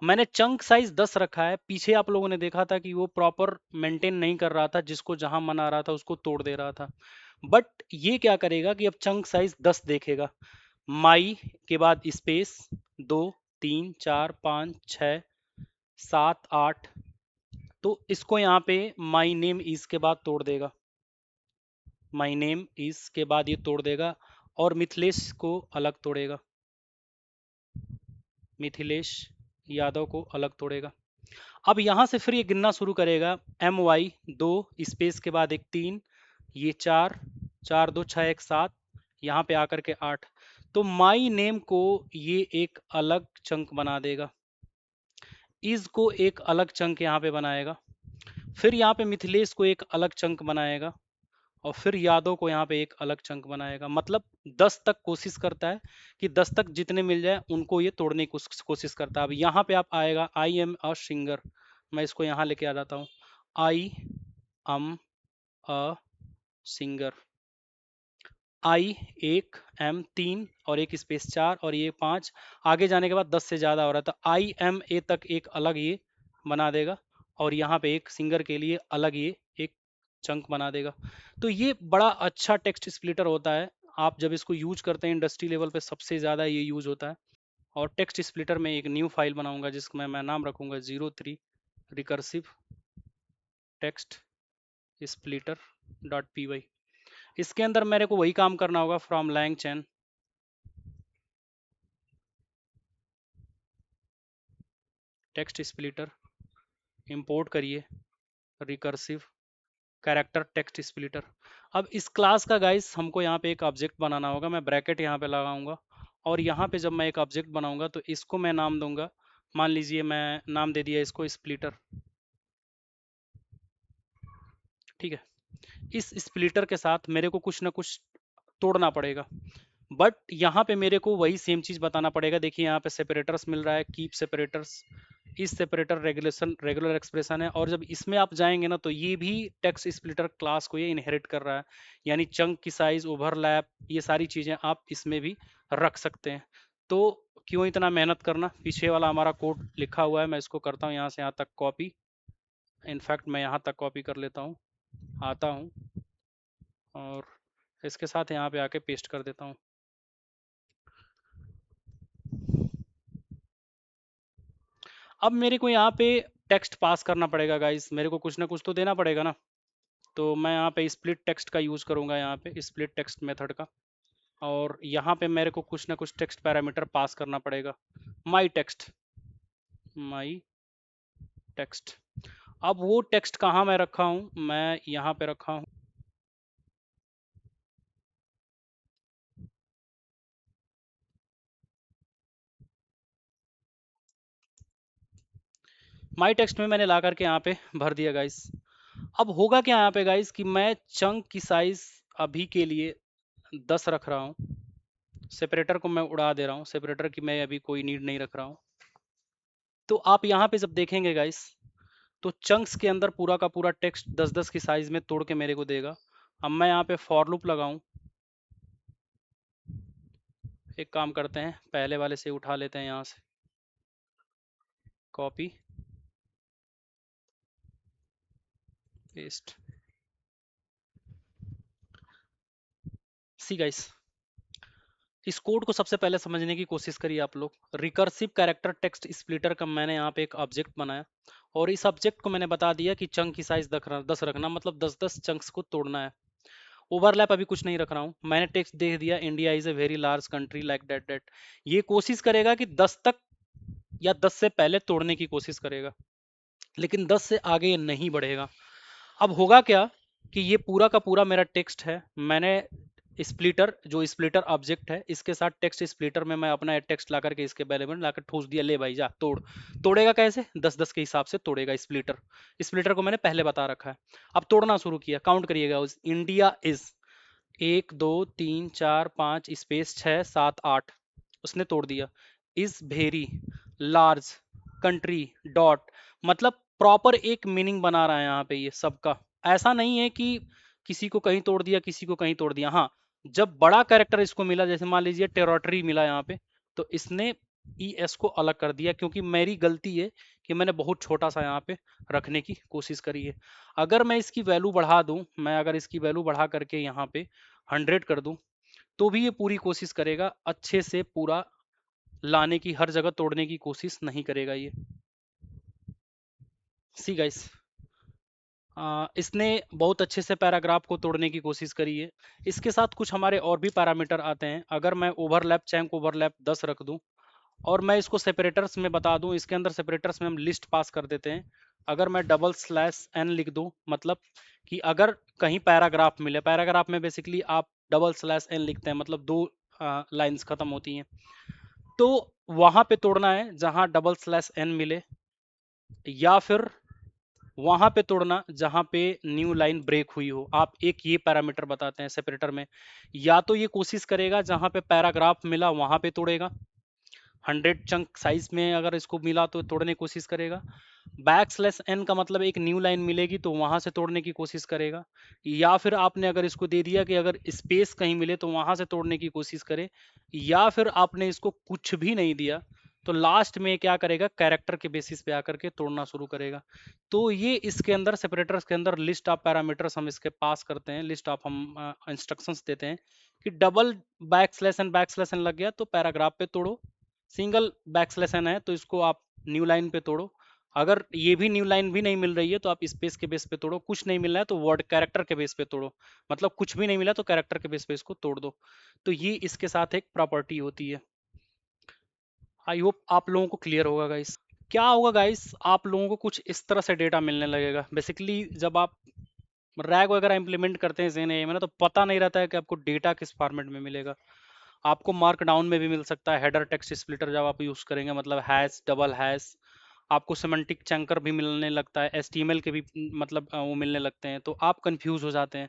Speaker 1: मैंने चंक साइज 10 रखा है, पीछे आप लोगों ने देखा था कि वो प्रॉपर मेंटेन नहीं कर रहा था, जिसको जहां मन आ रहा था उसको तोड़ दे रहा था। बट ये क्या करेगा कि अब चंक साइज 10 देखेगा। माई के बाद स्पेस 2 3 4 5 6 7 8, तो इसको यहाँ पे माई नेम इज के बाद तोड़ देगा। माई नेम इज के बाद ये तोड़ देगा, और मिथिलेश को अलग तोड़ेगा, मिथिलेश यादव को अलग तोड़ेगा। अब यहां से फिर ये गिनना शुरू करेगा, एम वाई 2 स्पेस के बाद एक 3, ये 4, 4 2 6 1 7, यहाँ पे आकर के 8। तो माई नेम को ये एक अलग चंक बना देगा, इज को एक अलग चंक यहाँ पे बनाएगा, फिर यहाँ पे मिथिलेश को एक अलग चंक बनाएगा, और फिर यादव को यहाँ पे एक अलग चंक बनाएगा। मतलब 10 तक कोशिश करता है कि 10 तक जितने मिल जाए उनको ये तोड़ने की कोशिश करता है। अब यहाँ पे आप आएगा आई एम अ सिंगर, मैं इसको यहाँ लेके आ जाता हूँ। आई एम अ सिंगर, आई एक, एम तीन, और एक स्पेस 4, और ये 5। आगे जाने के बाद 10 से ज़्यादा हो रहा है, तो आई एम ए तक एक अलग ये बना देगा, और यहाँ पे एक सिंगर के लिए अलग ये एक चंक बना देगा। तो ये बड़ा अच्छा टेक्स्ट स्प्लिटर होता है। आप जब इसको यूज करते हैं इंडस्ट्री लेवल पे सबसे ज़्यादा ये यूज होता है। और टेक्स्ट स्प्लिटर में एक न्यू फाइल बनाऊंगा जिसमें मैं नाम रखूंगा 03 recursive text splitter dot P Y. इसके अंदर मेरे को वही काम करना होगा, from LangChain text splitter import करिए रिकर्सिव कैरेक्टर टेक्स्ट स्प्लिटर। अब इस क्लास का गाइस हमको यहाँ पे एक ऑब्जेक्ट बनाना होगा। मैं ब्रैकेट यहाँ पे लगाऊंगा, और यहाँ पे जब मैं एक ऑब्जेक्ट बनाऊंगा तो इसको मैं नाम दूंगा, मान लीजिए मैं नाम दे दिया इसको स्प्लिटर। ठीक है, इस स्प्लिटर के साथ मेरे को कुछ ना कुछ तोड़ना पड़ेगा, बट यहाँ पे मेरे को वही सेम चीज बताना पड़ेगा। देखिए यहाँ पे सेपरेटर्स मिल रहा है, कीप सेपरेटर्स, इस सेपरेटर रेगुलेशन रेगुलर एक्सप्रेशन है, और जब इसमें आप जाएंगे ना तो ये भी टेक्स्ट स्प्लिटर क्लास को ये इनहेरिट कर रहा है, यानी चंक की साइज, ओवरलैप, ये सारी चीजें आप इसमें भी रख सकते हैं। तो क्यों इतना मेहनत करना, पीछे वाला हमारा कोड लिखा हुआ है, मैं इसको करता हूँ यहाँ से यहाँ तक कॉपी। इनफैक्ट मैं यहाँ तक कॉपी कर लेता हूँ, आता हूँ और इसके साथ यहाँ पे आके पेस्ट कर देता हूँ। अब मेरे को यहाँ पे टेक्स्ट पास करना पड़ेगा गाइस, मेरे को कुछ ना कुछ तो देना पड़ेगा ना। तो मैं यहाँ पे स्प्लिट टेक्स्ट का यूज़ करूँगा, यहाँ पे स्प्लिट टेक्स्ट मेथड का, और यहाँ पे मेरे को कुछ ना कुछ टेक्स्ट पैरामीटर पास करना पड़ेगा। माई टेक्स्ट, माई टेक्स्ट। अब वो टेक्स्ट कहाँ मैं रखा हूँ, मैं यहाँ पे रखा हूँ। माई टेक्स्ट में मैंने ला करके यहाँ पे भर दिया गाइस। अब होगा क्या यहाँ पे गाइस कि मैं चंक की साइज अभी के लिए 10 रख रहा हूँ, सेपरेटर को मैं उड़ा दे रहा हूँ, सेपरेटर की मैं अभी कोई नीड नहीं रख रहा हूँ। तो आप यहाँ पे जब देखेंगे गाइस तो चंक्स के अंदर पूरा का पूरा टेक्स्ट 10-10 की साइज में तोड़ के मेरे को देगा। अब मैं यहाँ पे फॉर लूप लगाऊं, एक काम करते हैं पहले वाले से उठा लेते हैं, यहाँ से कॉपी पेस्ट। सी गाइस, इस कोड को सबसे पहले समझने की कोशिश करिए आप लोग। रिकर्सिव कैरेक्टर टेक्स्ट स्प्लिटर का मैंने यहाँ पे एक ऑब्जेक्ट बनाया, और इस ऑब्जेक्ट को मैंने बता दिया कि चंक की साइज 10 रखना, मतलब 10-10 चंक्स को तोड़ना है। ओवरलैप अभी कुछ नहीं रख रहा हूँ, मैंने टेक्स्ट दे दिया India is a very large country like that that. ये कोशिश करेगा कि 10 तक या 10 से पहले तोड़ने की कोशिश करेगा, लेकिन 10 से आगे ये नहीं बढ़ेगा। अब होगा क्या कि ये पूरा का पूरा मेरा टेक्स्ट है, मैंने स्प्लिटर जो स्प्लिटर ऑब्जेक्ट है इसके साथ टेक्स्ट स्प्लिटर में मैं अपना टेक्स्ट ला करके इसके पहले में लाकर ठूस दिया, ले भाई जा तोड़। तोड़ेगा कैसे, 10-10 के हिसाब से तोड़ेगा स्प्लिटर। स्प्लिटर को मैंने पहले बता रखा है। अब तोड़ना शुरू किया, काउंट करिएगा, इंडिया इज 1 2 3 4 5 स्पेस 6 7 8, उसने तोड़ दिया। Is very large country dot, मतलब प्रॉपर एक मीनिंग बना रहा है यहाँ पे ये सबका। ऐसा नहीं है कि किसी को कहीं तोड़ दिया किसी को कहीं तोड़ दिया। हाँ, जब बड़ा कैरेक्टर इसको मिला, जैसे मान लीजिए टेरोटरी मिला यहाँ पे, तो इसने ई एस को अलग कर दिया, क्योंकि मेरी गलती है कि मैंने बहुत छोटा सा यहाँ पे रखने की कोशिश करी है। अगर मैं इसकी वैल्यू बढ़ा दूं, मैं अगर इसकी वैल्यू बढ़ा करके यहाँ पे 100 कर दूं, तो भी ये पूरी कोशिश करेगा अच्छे से पूरा लाने की, हर जगह तोड़ने की कोशिश नहीं करेगा ये। सी गाइस, इसने बहुत अच्छे से पैराग्राफ को तोड़ने की कोशिश करी है। इसके साथ कुछ हमारे और भी पैरामीटर आते हैं। अगर मैं ओवरलैप चैंक ओवरलैप 10 रख दूं, और मैं इसको सेपरेटर्स में बता दूं, इसके अंदर सेपरेटर्स में हम लिस्ट पास कर देते हैं, अगर मैं डबल स्लैश एन लिख दूं, मतलब कि अगर कहीं पैराग्राफ मिले, पैराग्राफ में बेसिकली आप डबल स्लैश एन लिखते हैं, मतलब दो लाइंस खत्म होती हैं, तो वहां पे तोड़ना है जहां डबल स्लैश एन मिले, या फिर वहां पे तोड़ना जहां पे न्यू लाइन ब्रेक हुई हो। आप एक ये पैरामीटर बताते हैं सेपरेटर में। या तो ये कोशिश करेगा जहां पे पैराग्राफ मिला वहां पे तोड़ेगा, 100 चंक साइज में अगर इसको मिला तो तोड़ने की कोशिश करेगा। बैक स्लैश एन का मतलब एक न्यू लाइन मिलेगी तो वहां से तोड़ने की कोशिश करेगा। या फिर आपने अगर इसको दे दिया कि अगर स्पेस कहीं मिले तो वहां से तोड़ने की कोशिश करे। या फिर आपने इसको कुछ भी नहीं दिया तो लास्ट में क्या करेगा, कैरेक्टर के बेसिस पे आकर के तोड़ना शुरू करेगा। तो ये इसके अंदर सेपरेटर्स के अंदर लिस्ट ऑफ पैरामीटर्स हम इसके पास करते हैं, लिस्ट ऑफ हम इंस्ट्रक्शंस देते हैं कि डबल बैक स्लैश एन लग गया तो पैराग्राफ पे तोड़ो, सिंगल बैक स्लैश एन है तो इसको आप न्यू लाइन पे तोड़ो, अगर ये भी न्यू लाइन भी नहीं मिल रही है तो आप स्पेस के बेस पे तोड़ो, कुछ नहीं मिल रहा है तो वर्ड कैरेक्टर के बेस पे तोड़ो, मतलब कुछ भी नहीं मिला तो कैरेक्टर के बेस पे इसको तोड़ दो। तो ये इसके साथ एक प्रॉपर्टी होती है। आई होप आप लोगों को क्लियर होगा गाइस। क्या होगा गाइस, आप लोगों को कुछ इस तरह से डेटा मिलने लगेगा। बेसिकली जब आप रैग वगैरह इंप्लीमेंट करते हैं जेन में ना, तो पता नहीं रहता है कि आपको डेटा किस फॉर्मेट में मिलेगा। आपको मार्क डाउन में भी मिल सकता है, हेडर टेक्स्ट स्प्लिटर जब आप यूज करेंगे, मतलब हैश डबल हैश। आपको सिमेंटिक चंकर भी मिलने लगता है, एचटीएमएल के भी मतलब वो मिलने लगते हैं, तो आप कंफ्यूज हो जाते हैं।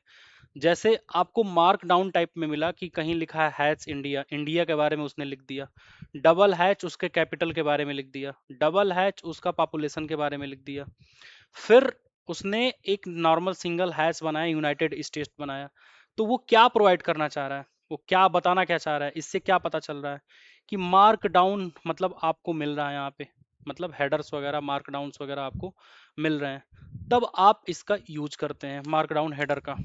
Speaker 1: जैसे आपको मार्क डाउन टाइप में मिला कि कहीं लिखा है हैच इंडिया, इंडिया के बारे में उसने लिख दिया, डबल हैच उसके कैपिटल के बारे में लिख दिया, डबल हैच उसका पॉपुलेशन के बारे में लिख दिया, फिर उसने एक नॉर्मल सिंगल हैश बनाया, यूनाइटेड स्टेट्स बनाया। तो वो क्या प्रोवाइड करना चाह रहा है, वो क्या बताना क्या चाह रहा है, इससे क्या पता चल रहा है कि मार्क डाउन मतलब आपको मिल रहा है यहाँ पे, मतलब हेडर्स वगैरह मार्क डाउन्स वगैरह आपको मिल रहे हैं, तब आप इसका यूज करते हैं मार्क डाउन हेडर का।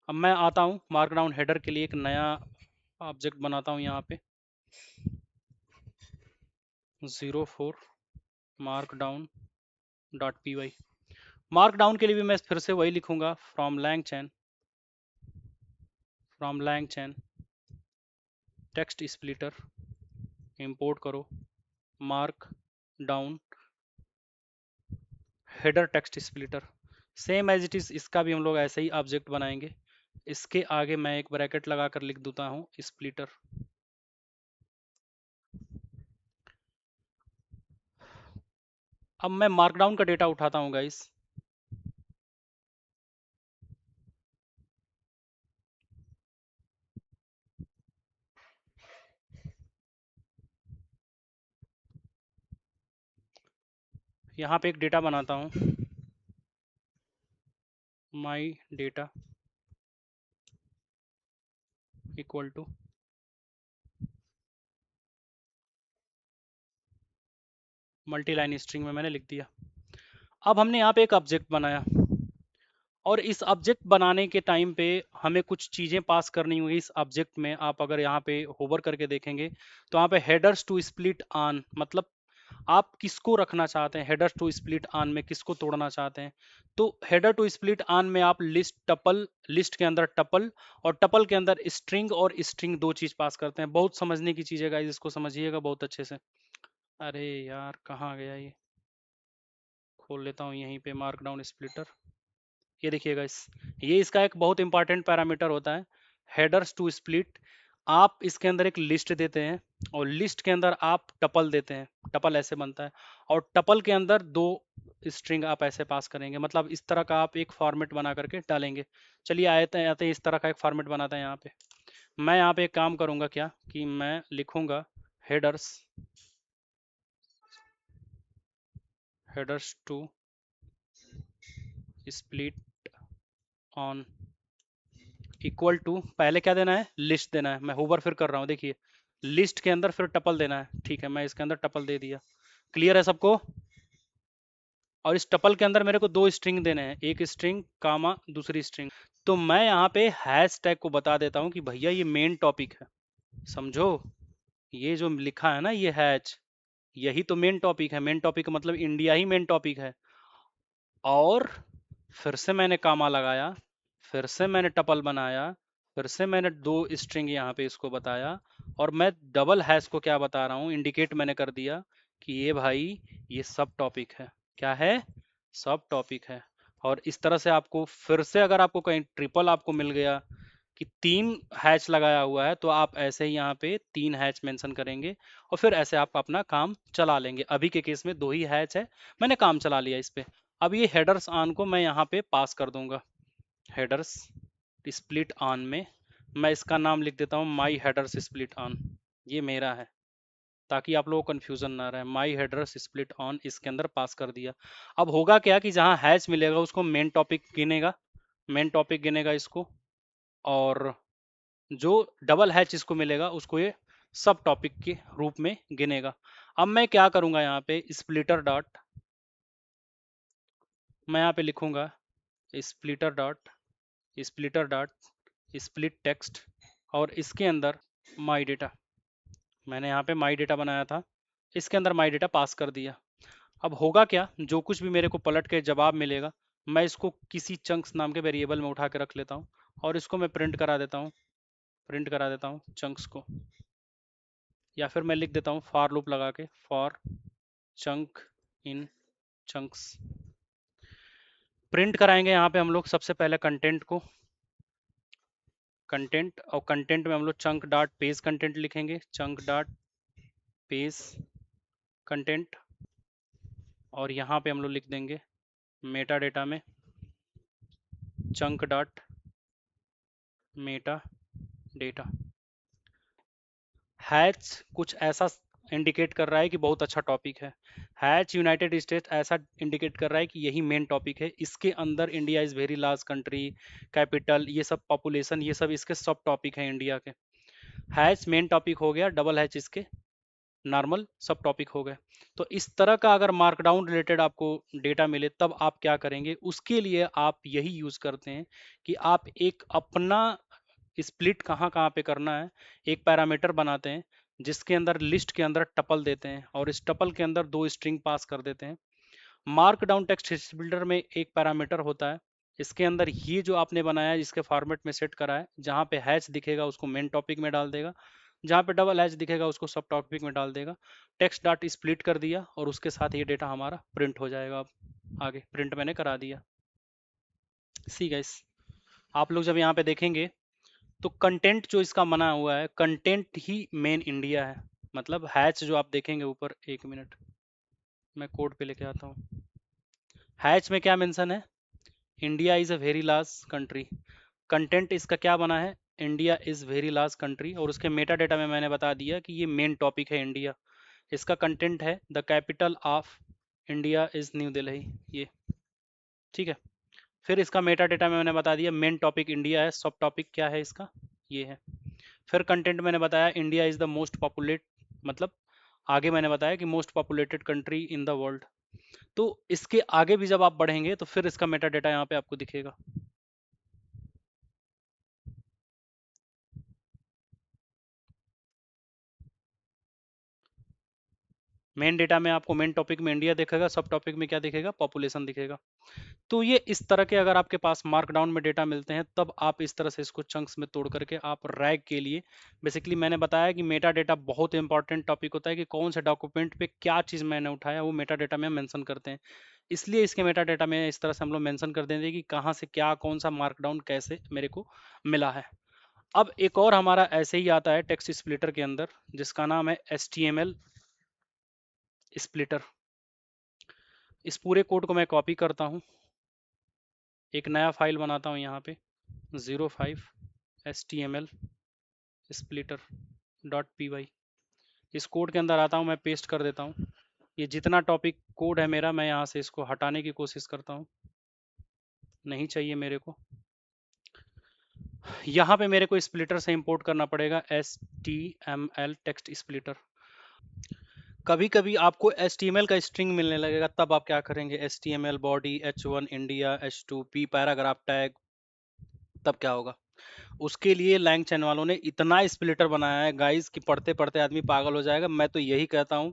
Speaker 1: अब मैं आता हूँ मार्क डाउन हेडर के लिए एक नया ऑब्जेक्ट बनाता हूँ यहाँ पे, 04 markdown dot P Y. Markdown के लिए भी मैं फिर से वही लिखूंगा, from LangChain text splitter, import करो markdown header text splitter. Same as it is इसका भी हम लोग ऐसे ही ऑब्जेक्ट बनाएंगे। इसके आगे मैं एक ब्रैकेट लगा कर लिख देता हूँ स्प्लिटर। अब मैं मार्कडाउन का डेटा उठाता हूँ गाइस। यहाँ पे एक डेटा बनाता हूँ, my data equal to multi line string में मैंने लिख दिया। अब हमने यहाँ पे एक ऑब्जेक्ट बनाया, और इस ऑब्जेक्ट बनाने के टाइम पे हमें कुछ चीज़ें पास करनी हुई इस ऑब्जेक्ट में। आप अगर यहाँ पे होवर करके देखेंगे तो यहाँ पे हेडर्स टू स्प्लिट ऑन, मतलब आप किसको रखना चाहते हैं, हेडर्स टू स्प्लिट ऑन में किसको तोड़ना चाहते हैं। तो हेडर टू स्प्लिट ऑन में आप लिस्ट टपल, लिस्ट के अंदर टपल, और टपल के अंदर स्ट्रिंग और स्ट्रिंग दो चीज पास करते हैं। बहुत समझने की चीज है गाइस, इसको समझिएगा बहुत अच्छे से। अरे यार कहाँ गया ये, खोल लेता हूँ यहीं पे मार्कडाउन स्प्लिटर। ये देखिएगा ये इसका एक बहुत इंपॉर्टेंट पैरामीटर होता है, हेडर्स टू स्प्लिट। आप इसके अंदर एक लिस्ट देते हैं और लिस्ट के अंदर आप टपल देते हैं, टपल ऐसे बनता है, और टपल के अंदर दो स्ट्रिंग आप ऐसे पास करेंगे, मतलब इस तरह का आप एक फॉर्मेट बना करके डालेंगे। चलिए आते हैं इस तरह का एक फॉर्मेट बनाते हैं। यहाँ पे मैं यहाँ पे एक काम करूंगा क्या कि मैं लिखूंगा headers, headers to split on equal to, पहले क्या देना है, लिस्ट देना है। मैं होवर फिर कर रहा हूँ, देखिए लिस्ट के अंदर फिर टपल देना है। ठीक है, मैं इसके अंदर टपल दे दिया। क्लियर है सबको। और इस टपल के अंदर मेरे को दो स्ट्रिंग देने हैं, एक स्ट्रिंग कामा दूसरी स्ट्रिंग। तो मैं यहाँ पे हैश टैग को बता देता हूँ कि भैया ये मेन टॉपिक है, समझो। ये जो लिखा है ना ये हैच, यही तो मेन टॉपिक है। मेन टॉपिक मतलब इंडिया ही मेन टॉपिक है। और फिर से मैंने कामा लगाया, फिर से मैंने टपल बनाया, फिर से मैंने दो स्ट्रिंग यहाँ पे इसको बताया, और मैं डबल हैश को क्या बता रहा हूँ, इंडिकेट मैंने कर दिया कि ये भाई ये सब टॉपिक है। क्या है, सब टॉपिक है। और इस तरह से आपको फिर से अगर आपको कहीं ट्रिपल आपको मिल गया कि 3 हैच लगाया हुआ है, तो आप ऐसे ही यहाँ पे 3 हैच मेंशन करेंगे और फिर ऐसे आप अपना काम चला लेंगे। अभी के केस में 2 ही हैच है, मैंने काम चला लिया इस पे। अब ये हेडर्स ऑन को मैं यहाँ पे पास कर दूंगा। हेडर्स स्प्लिट ऑन में मैं इसका नाम लिख देता हूँ माई हेडर्स स्प्लिट ऑन। ये मेरा है, ताकि आप लोगों को कंफ्यूजन ना रहे। माई हेडर्स स्प्लिट ऑन इसके अंदर पास कर दिया। अब होगा क्या कि जहाँ हैच मिलेगा उसको मेन टॉपिक गिनेगा, मेन टॉपिक गिनेगा इसको, और जो डबल हैच इसको मिलेगा उसको ये सब टॉपिक के रूप में गिनेगा। अब मैं क्या करूंगा, यहाँ पे स्प्लिटर डॉट, मैं यहाँ पे लिखूंगा splitter dot, splitter dot split text, और इसके अंदर माई डेटा, मैंने यहाँ पे माई डेटा बनाया था, इसके अंदर माई डेटा पास कर दिया। अब होगा क्या, जो कुछ भी मेरे को पलट के जवाब मिलेगा मैं इसको किसी चंक्स नाम के वेरिएबल में उठा के रख लेता हूँ और इसको मैं प्रिंट करा देता हूँ, प्रिंट करा देता हूँ चंक्स को। या फिर मैं लिख देता हूँ फॉर लूप लगा के, for chunk in chunks. Print कराएंगे यहाँ पे हम लोग सबसे पहले कंटेंट को, कंटेंट, और कंटेंट में हम लोग चंक डॉट पेज कंटेंट लिखेंगे, चंक डॉट पेज कंटेंट, और यहाँ पे हम लोग लिख देंगे मेटा डेटा में chunk dot Meta data. Hatch कुछ ऐसा इंडिकेट कर रहा है कि बहुत अच्छा टॉपिक है। हैच यूनाइटेड स्टेट्स ऐसा इंडिकेट कर रहा है कि यही मेन टॉपिक है, इसके अंदर India is very large country, capital, ये सब पॉपुलेशन, ये सब इसके सब टॉपिक हैं इंडिया के। हैच मेन टॉपिक हो गया, डबल हैच इसके नॉर्मल सब टॉपिक हो गए। तो इस तरह का अगर मार्कडाउन रिलेटेड आपको डेटा मिले तब आप क्या करेंगे, उसके लिए आप यही यूज़ करते हैं कि आप एक अपना स्प्लिट कहाँ कहाँ पे करना है, एक पैरामीटर बनाते हैं जिसके अंदर लिस्ट के अंदर टपल देते हैं और इस टपल के अंदर 2 स्ट्रिंग पास कर देते हैं। मार्कडाउन टेक्स्ट हिस्ट्री बिल्डर में एक पैरामीटर होता है, इसके अंदर ये जो आपने बनाया है जिसके फॉर्मेट में सेट करा है, जहाँ पे हैच दिखेगा उसको मेन टॉपिक में डाल देगा, जहाँ पे डबल हैच दिखेगा उसको सब टॉपिक में डाल देगा। टेक्स्ट डॉट स्प्लिट कर दिया और उसके साथ ये डेटा हमारा प्रिंट हो जाएगा। अब आगे प्रिंट मैंने करा दिया। सी गाइस, आप लोग जब यहाँ पे देखेंगे तो कंटेंट जो इसका बना हुआ है, कंटेंट ही मेन इंडिया है। मतलब हैच जो आप देखेंगे ऊपर, एक मिनट मैं कोड पे लेके आता हूँ। हैच में क्या मेंशन है, India is a very large country. Content इसका क्या बना है, India is very large country, और उसके मेटा डेटा में मैंने बता दिया कि ये मेन टॉपिक है इंडिया। इसका कंटेंट है the capital of India is new Delhi, ये ठीक है। फिर इसका मेटा डेटा में मैंने बता दिया मेन टॉपिक इंडिया है, सब टॉपिक क्या है इसका, ये है। फिर कंटेंट मैंने बताया India is the most populate, मतलब आगे मैंने बताया कि most populated country in the world. तो इसके आगे भी जब आप बढ़ेंगे तो फिर इसका मेटा डेटा यहाँ पे आपको दिखेगा। मेन डेटा में आपको मेन टॉपिक में इंडिया दिखेगा, सब टॉपिक में क्या दिखेगा, पॉपुलेशन दिखेगा। तो ये इस तरह के अगर आपके पास मार्कडाउन में डेटा मिलते हैं तब आप इस तरह से इसको चंक्स में तोड़ करके आप रैग के लिए, बेसिकली मैंने बताया कि मेटा डेटा बहुत इंपॉर्टेंट टॉपिक होता है कि कौन से डॉक्यूमेंट पे क्या चीज़ मैंने उठाया वो मेटा डेटा में मेंशन करते हैं। इसलिए इसके मेटा डेटा में इस तरह से हम लोग मेंशन कर देंगे कि कहाँ से क्या कौन सा मार्कडाउन कैसे मेरे को मिला है। अब एक और हमारा ऐसे ही आता है टेक्स्ट स्प्लिटर के अंदर जिसका नाम है HTML स्प्लिटर। इस पूरे कोड को मैं कॉपी करता हूँ, एक नया फाइल बनाता हूँ यहाँ पे 05 HTML स्प्लिटर डॉट py। इस कोड के अंदर आता हूँ, मैं पेस्ट कर देता हूँ। ये जितना टॉपिक कोड है मेरा, मैं यहाँ से इसको हटाने की कोशिश करता हूँ, नहीं चाहिए मेरे को। यहाँ पे मेरे को स्प्लिटर से इंपोर्ट करना पड़ेगा HTML टेक्स्ट स्प्लिटर। कभी कभी आपको HTML का स्ट्रिंग मिलने लगेगा, तब आप क्या करेंगे, HTML body H1 India H2 P paragraph tag, तब क्या होगा। उसके लिए लैंगचैन वालों ने इतना स्प्लिटर बनाया है गाइस कि पढ़ते पढ़ते आदमी पागल हो जाएगा। मैं तो यही कहता हूँ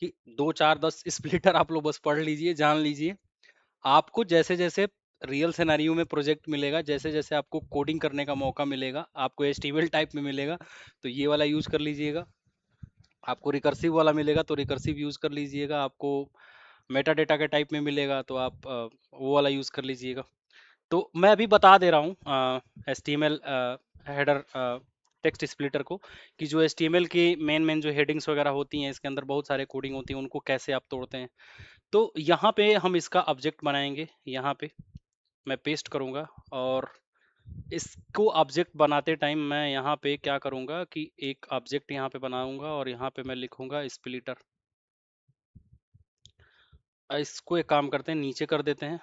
Speaker 1: कि 2 4 10 स्प्लिटर आप लोग बस पढ़ लीजिए, जान लीजिए। आपको जैसे जैसे रियल सिनेरियो में प्रोजेक्ट मिलेगा, जैसे जैसे आपको कोडिंग करने का मौका मिलेगा, आपको HTML टाइप में मिलेगा तो ये वाला यूज कर लीजिएगा। आपको रिकर्सिव वाला मिलेगा तो रिकर्सिव यूज कर लीजिएगा। आपको मेटा डेटा के टाइप में मिलेगा तो आप वो वाला यूज़ कर लीजिएगा। तो मैं अभी बता दे रहा हूँ HTML हेडर टेक्स्ट स्प्लिटर को, कि जो HTML की मेन मेन जो हेडिंग्स वगैरह होती हैं, इसके अंदर बहुत सारे कोडिंग होती हैं, उनको कैसे आप तोड़ते हैं। तो यहाँ पे हम इसका ऑब्जेक्ट बनाएंगे, यहाँ पे मैं पेस्ट करूँगा, और इसको ऑब्जेक्ट बनाते टाइम मैं यहाँ पे क्या करूँगा कि एक ऑब्जेक्ट यहाँ पे बनाऊंगा, और यहाँ पे मैं लिखूंगा स्प्लिटर। इसको एक काम करते हैं, नीचे कर देते हैं,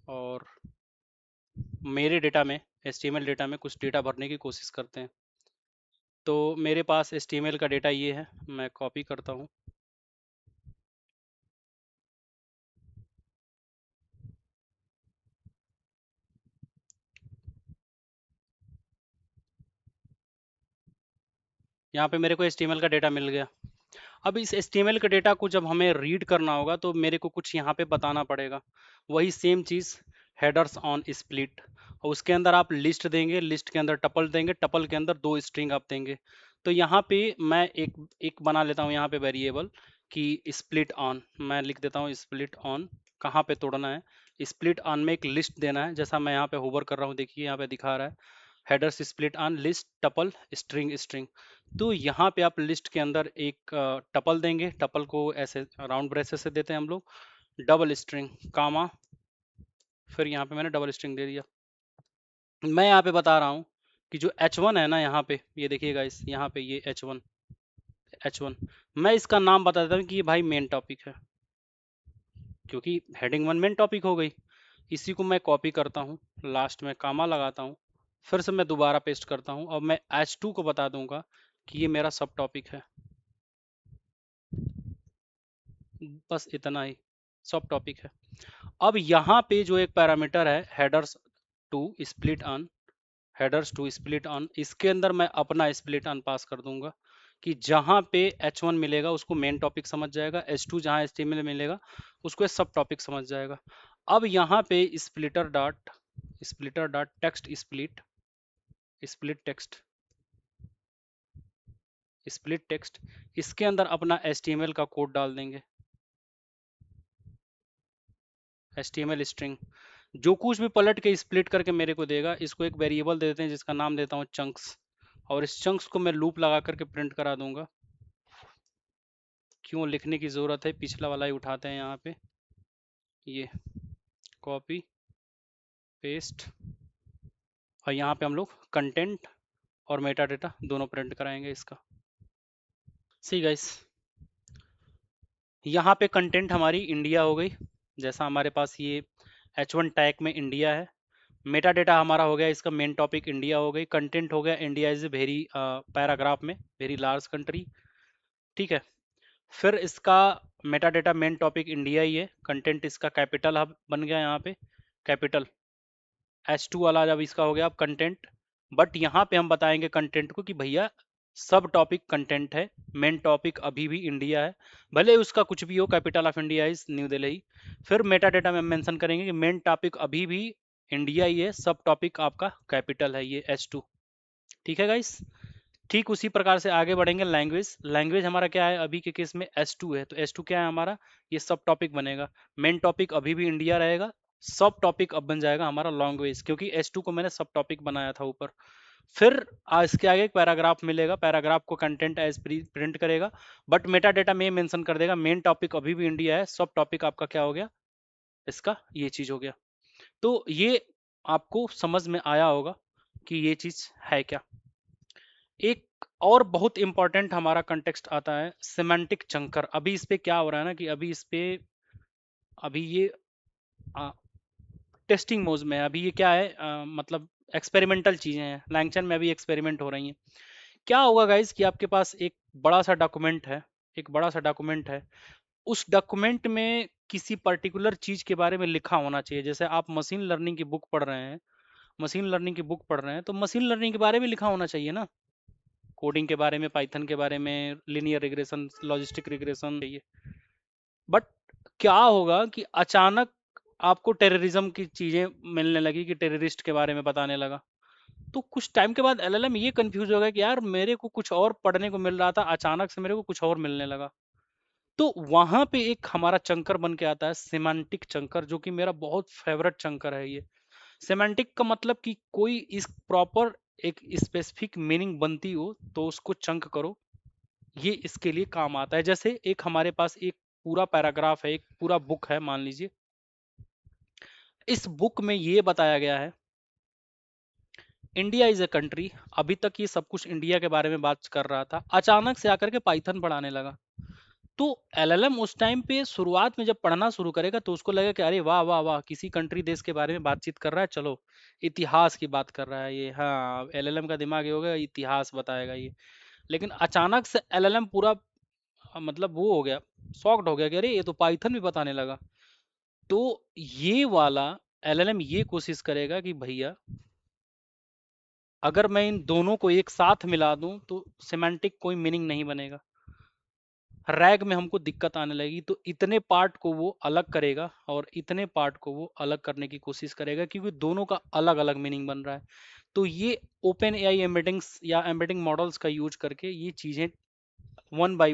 Speaker 1: और मेरे डेटा में HTML डेटा में कुछ डेटा भरने की कोशिश करते हैं। तो मेरे पास HTML का डेटा ये है, मैं कॉपी करता हूँ। यहाँ पे मेरे को HTML का डेटा मिल गया। अब इस HTML के डेटा को जब हमें रीड करना होगा तो मेरे को कुछ यहाँ पे बताना पड़ेगा। वही same cheese, headers on split, और उसके अंदर आप लिस्ट देंगे, लिस्ट के अंदर टपल देंगे, टपल के अंदर दो स्ट्रिंग आप देंगे। तो यहाँ पे मैं एक एक बना लेता हूँ यहाँ पे वेरिएबल, कि स्प्लिट ऑन, मैं लिख देता हूँ स्प्लिट ऑन। कहाँ पे तोड़ना है, स्प्लिट ऑन में एक लिस्ट देना है, जैसा मैं यहाँ पे होवर कर रहा हूँ, देखिए यहाँ पे दिखा रहा है headers split on list tuple string string. तो यहाँ पे आप लिस्ट के अंदर एक टपल देंगे, टपल को ऐसे राउंड ब्रेसेस से देते हैं हम लोग, डबल स्ट्रिंग कामा, फिर यहाँ पे मैंने डबल स्ट्रिंग दे दिया। मैं यहाँ पे बता रहा हूँ कि जो H1 है ना, यहाँ पे ये देखिएगा, इस यहाँ पे ये H1, मैं इसका नाम बता देता हूँ कि ये भाई मेन टॉपिक है, क्योंकि हेडिंग 1 मेन टॉपिक हो गई। इसी को मैं कॉपी करता हूँ, लास्ट में कामा लगाता हूँ, फिर से मैं दोबारा पेस्ट करता हूँ, और मैं H2 को बता दूंगा कि ये मेरा सब टॉपिक है। बस इतना ही, सब टॉपिक है। अब यहाँ पे जो एक पैरामीटर है हेडर्स टू स्प्लिट ऑन, इसके अंदर मैं अपना स्प्लिट ऑन पास कर दूंगा, कि जहाँ पे H1 मिलेगा उसको मेन टॉपिक समझ जाएगा, H2 जहाँ HTML मिलेगा उसको सब टॉपिक समझ जाएगा। अब यहाँ पे splitter dot text split text, इसके अंदर अपना HTML का कोड डाल देंगे, HTML स्ट्रिंग, जो कुछ भी पलट के स्प्लिट करके मेरे को देगा, इसको एक वेरिएबल दे देते हैं जिसका नाम देता हूँ चंक्स, और इस चंक्स को मैं लूप लगा करके प्रिंट करा दूंगा। क्यों लिखने की ज़रूरत है, पिछला वाला ही उठाते हैं, यहाँ पे ये कॉपी पेस्ट, और यहाँ पे हम लोग कंटेंट और मेटा डेटा दोनों प्रिंट कराएंगे इसका। सी गाइस, यहाँ पे कंटेंट हमारी इंडिया हो गई, जैसा हमारे पास ये H1 टैग में इंडिया है। मेटा डेटा हमारा हो गया, इसका मेन टॉपिक इंडिया हो गई, कंटेंट हो गया India is a very paragraph में वेरी लार्ज कंट्री, ठीक है। फिर इसका meta data main topic India ही है, कंटेंट इसका कैपिटल हब बन गया यहाँ पे, कैपिटल H2 वाला जब इसका हो गया अब कंटेंट। बट यहाँ पे हम बताएंगे कंटेंट को कि भैया सब टॉपिक कंटेंट है, मेन टॉपिक अभी भी इंडिया है, भले उसका कुछ भी हो, capital of India is new Delhi. फिर मेटा डेटा में मेंशन करेंगे कि मेन टॉपिक अभी भी इंडिया ही है, सब टॉपिक आपका कैपिटल है ये H2, ठीक है गाइस। ठीक उसी प्रकार से आगे बढ़ेंगे, लैंग्वेज लैंग्वेज हमारा क्या है, अभी के केस में H2 है, तो H2 क्या है हमारा, ये सब टॉपिक बनेगा, मेन टॉपिक अभी भी इंडिया रहेगा, सब टॉपिक अब बन जाएगा हमारा लैंग्वेज, क्योंकि H2 को मैंने सब टॉपिक बनाया था ऊपर। फिर इसके आगे एक पैराग्राफ मिलेगा, पैराग्राफ को कंटेंट एज प्रिंट करेगा, बट मेटा डेटा में मेंशन कर देगा मेन टॉपिक अभी भी इंडिया है, सब टॉपिक आपका क्या हो गया, इसका ये चीज हो गया। तो ये आपको समझ में आया होगा कि ये चीज है क्या। एक और बहुत इंपॉर्टेंट हमारा कंटेक्स्ट आता है सिमेंटिक चंकर। अभी इस पे क्या हो रहा है ना, कि अभी इस पे अभी ये टेस्टिंग मोड में है, अभी ये क्या है, मतलब एक्सपेरिमेंटल चीजें हैं, लैंगचन में अभी एक्सपेरिमेंट हो रही हैं। क्या होगा गाइज कि आपके पास एक बड़ा सा डॉक्यूमेंट है, एक बड़ा सा डॉक्यूमेंट है, उस डॉक्यूमेंट में किसी पर्टिकुलर चीज के बारे में लिखा होना चाहिए। जैसे आप मशीन लर्निंग की बुक पढ़ रहे हैं, मशीन लर्निंग की बुक पढ़ रहे हैं, तो मशीन लर्निंग के बारे में लिखा होना चाहिए ना, कोडिंग के बारे में, पाइथन के बारे में, लिनियर रिग्रेशन, लॉजिस्टिक रिग्रेशन चाहिए। बट क्या होगा कि अचानक आपको टेररिज्म की चीजें मिलने लगी, कि टेररिस्ट के बारे में बताने लगा, तो कुछ टाइम के बाद LLM ये कंफ्यूज हो गया कि यार मेरे को कुछ और पढ़ने को मिल रहा था, अचानक से मेरे को कुछ और मिलने लगा। तो वहां पे एक हमारा चंकर बन के आता है सिमेंटिक चंकर, जो कि मेरा बहुत फेवरेट चंकर है ये। सिमेंटिक का मतलब कि कोई इस प्रॉपर एक स्पेसिफिक मीनिंग बनती हो तो उसको चंक करो, ये इसके लिए काम आता है। जैसे एक हमारे पास एक पूरा पैराग्राफ है, एक पूरा बुक है मान लीजिए। इस बुक में ये बताया गया है इंडिया इज अ कंट्री। अभी तक ये सब कुछ इंडिया के बारे में बात कर रहा था, अचानक से आकर के पाइथन पढ़ाने लगा। तो एलएलएम उस टाइम पे शुरुआत में जब पढ़ना शुरू करेगा तो उसको लगेगा कि अरे वाह वाह वाह, किसी कंट्री देश के बारे में बातचीत कर रहा है, चलो इतिहास की बात कर रहा है ये। हाँ, एलएलएम का दिमाग ये होगा, इतिहास बताएगा ये। लेकिन अचानक से एलएलएम पूरा मतलब वो हो गया, शॉक्ड हो गया कि अरे ये तो पाइथन भी बताने लगा। तो ये वाला एलएलएम ये कोशिश करेगा कि भैया अगर मैं इन दोनों को एक साथ मिला दूं तो सिमेंटिक कोई मीनिंग नहीं बनेगा, रैग में हमको दिक्कत आने लगेगी। तो इतने पार्ट को वो अलग करेगा और इतने पार्ट को वो अलग करने की कोशिश करेगा, क्योंकि दोनों का अलग अलग मीनिंग बन रहा है। तो ये ओपन एआई एम्बेडिंग्स या एम्बेडिंग मॉडल्स का यूज करके ये चीजें वन बाई